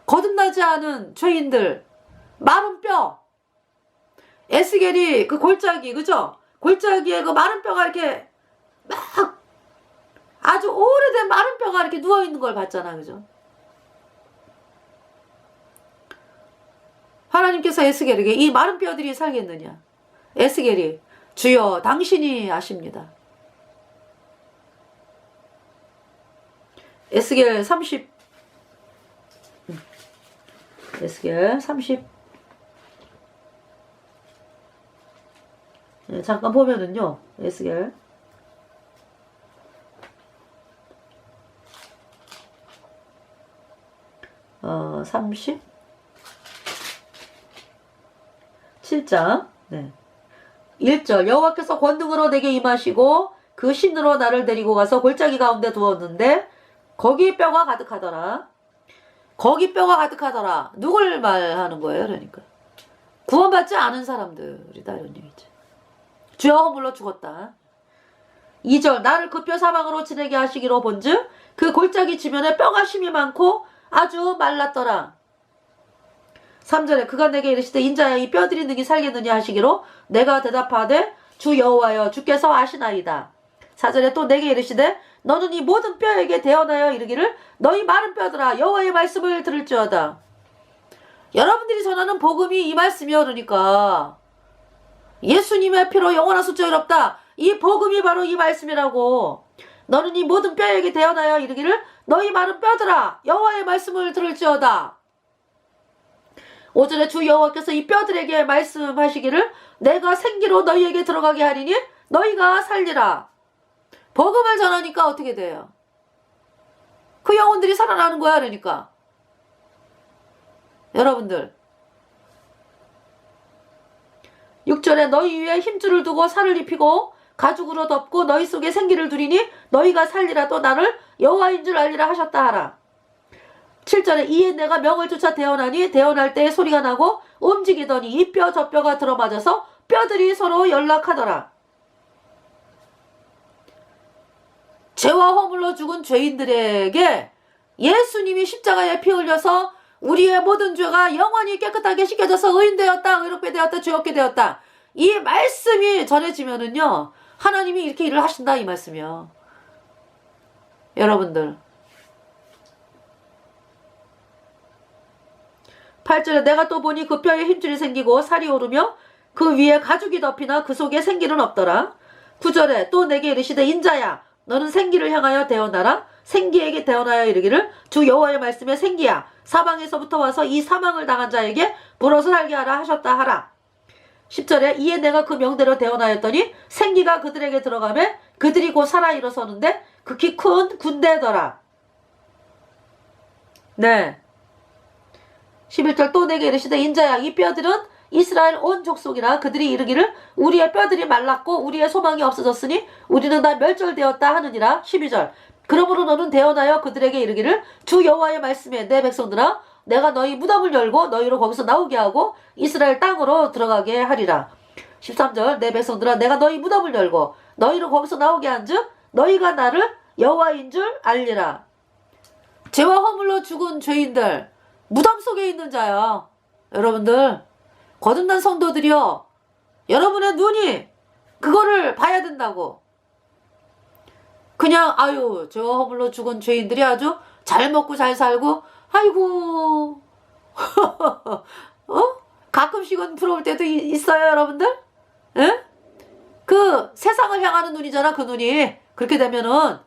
거듭나지 않은 죄인들, 마른 뼈. 에스겔이 그 골짜기, 그죠? 골짜기에 그 마른 뼈가 이렇게 막 아주 오래된 마른 뼈가 이렇게 누워있는 걸 봤잖아, 그죠? 하나님께서 에스겔에게 이 마른 뼈들이 살겠느냐? 에스겔이 주여 당신이 아십니다. 에스겔 에스겔 30. 네, 잠깐 보면은요. 에스겔 37장 네. 1절 여호와께서 권능으로 내게 임하시고 그 신으로 나를 데리고 가서 골짜기 가운데 두었는데 거기 뼈가 가득하더라. 거기 뼈가 가득하더라. 누굴 말하는 거예요? 그러니까 구원받지 않은 사람들이다 이런 얘기죠. 주여 허물로 죽었다. 2절 나를 그 뼈 사방으로 지내게 하시기로 본즉 그 골짜기 지면에 뼈가 심이 많고 아주 말랐더라. 3절에 그가 내게 이르시되 인자야 이 뼈들이 능히 살겠느냐 하시기로 내가 대답하되 주 여호와여 주께서 아시나이다. 4절에 또 내게 이르시되 너는 이 모든 뼈에게 대언하여 이르기를 너희 마른 뼈들아 여호와의 말씀을 들을지어다. 여러분들이 전하는 복음이 이 말씀이요. 그러니까 예수님의 피로 영원한 숫자가 없다. 이 복음이 바로 이 말씀이라고. 너는 이 모든 뼈에게 대언하여 이르기를 너희 마른 뼈들아 여호와의 말씀을 들을지어다. 5절에 주 여호와께서 이 뼈들에게 말씀하시기를 내가 생기로 너희에게 들어가게 하리니 너희가 살리라. 복음을 전하니까 어떻게 돼요? 그 영혼들이 살아나는 거야. 그러니까 여러분들 6절에 너희 위에 힘줄을 두고 살을 입히고 가죽으로 덮고 너희 속에 생기를 두리니 너희가 살리라. 또 나를 여호와인 줄 알리라 하셨다 하라. 7절에 이에 내가 명을 쫓아 대언하니 대언할 때에 소리가 나고 움직이더니 이 뼈 저 뼈가 들어맞아서 뼈들이 서로 연락하더라. 죄와 허물로 죽은 죄인들에게 예수님이 십자가에 피 흘려서 우리의 모든 죄가 영원히 깨끗하게 씻겨져서 의인되었다, 의롭게 되었다, 죄없게 되었다. 이 말씀이 전해지면은요, 하나님이 이렇게 일을 하신다 이 말씀이요. 여러분들 8절에 내가 또 보니 그 뼈에 힘줄이 생기고 살이 오르며 그 위에 가죽이 덮이나 그 속에 생기는 없더라. 9절에 또 내게 이르시되 인자야 너는 생기를 향하여 대언하라. 생기에게 대언하여 이르기를 주 여호와의 말씀에 생기야 사방에서부터 와서 이 사망을 당한 자에게 불어서 살게 하라 하셨다 하라. 10절에 이에 내가 그 명대로 대언하였더니 생기가 그들에게 들어가매 그들이 곧 살아 일어서는데 극히 큰 군대더라. 네. 11절 또 내게 이르시되 인자야 이 뼈들은 이스라엘 온 족속이라. 그들이 이르기를 우리의 뼈들이 말랐고 우리의 소망이 없어졌으니 우리는 다 멸절되었다 하느니라. 12절 그러므로 너는 대언하여 그들에게 이르기를 주 여호와의 말씀에 내 백성들아 내가 너희 무덤을 열고 너희로 거기서 나오게 하고 이스라엘 땅으로 들어가게 하리라. 13절 내 백성들아 내가 너희 무덤을 열고 너희로 거기서 나오게 한즉 너희가 나를 여호와인 줄 알리라. 죄와 허물로 죽은 죄인들 무덤 속에 있는 자야. 여러분들 거듭난 성도들이요. 여러분의 눈이 그거를 봐야 된다고. 그냥 아유 죄와 허물로 죽은 죄인들이 아주 잘 먹고 잘 살고 아이고 가끔씩은 부러울 때도 있어요 여러분들. 에? 그 세상을 향하는 눈이잖아 그 눈이. 그렇게 되면은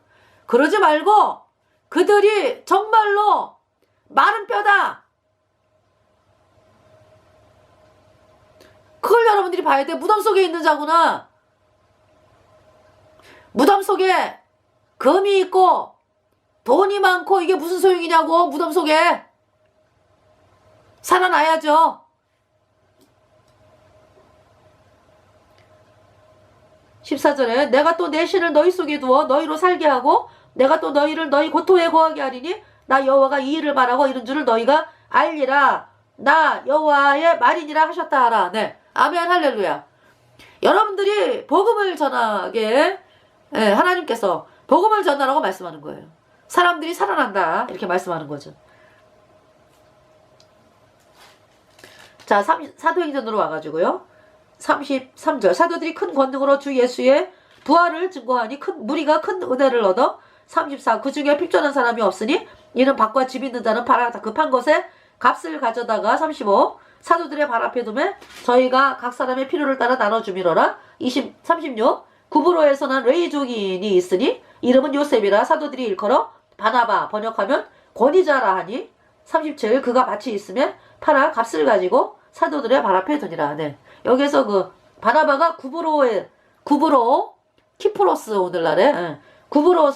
그러지 말고 그들이 정말로 마른 뼈다. 그걸 여러분들이 봐야 돼. 무덤 속에 있는 자구나. 무덤 속에 금이 있고 돈이 많고 이게 무슨 소용이냐고. 무덤 속에 살아나야죠. 14절에 내가 또 내 신을 너희 속에 두어 너희로 살게 하고 내가 또 너희를 너희 고토에 거하게 하리니 나 여호와가 이 일을 말하고 이런 줄을 너희가 알리라. 나 여호와의 말이니라 하셨다 하라. 네, 아멘 할렐루야. 여러분들이 복음을 전하게 하나님께서 복음을 전하라고 말씀하는 거예요. 사람들이 살아난다 이렇게 말씀하는 거죠. 자, 사도행전으로 와가지고요. 33절 사도들이 큰 권능으로 주 예수의 부활을 증거하니 무리가 큰 은혜를 얻어. 34 그중에 필전한 사람이 없으니 이는 밭과 집 있는 자는 팔아 급한 것에 값을 가져다가. 35 사도들의 발 앞에 두매 저희가 각 사람의 필요를 따라 나눠주미러라. 36 구브로에서 난 레이족인이 있으니 이름은 요셉이라. 사도들이 일컬어 바나바 번역하면 권위자라 하니. 37 그가 밭이 있으면 팔아 값을 가지고 사도들의 발 앞에 두니라. 네. 여기서 그 바나바가 구브로 키프로스 오늘날에 구브로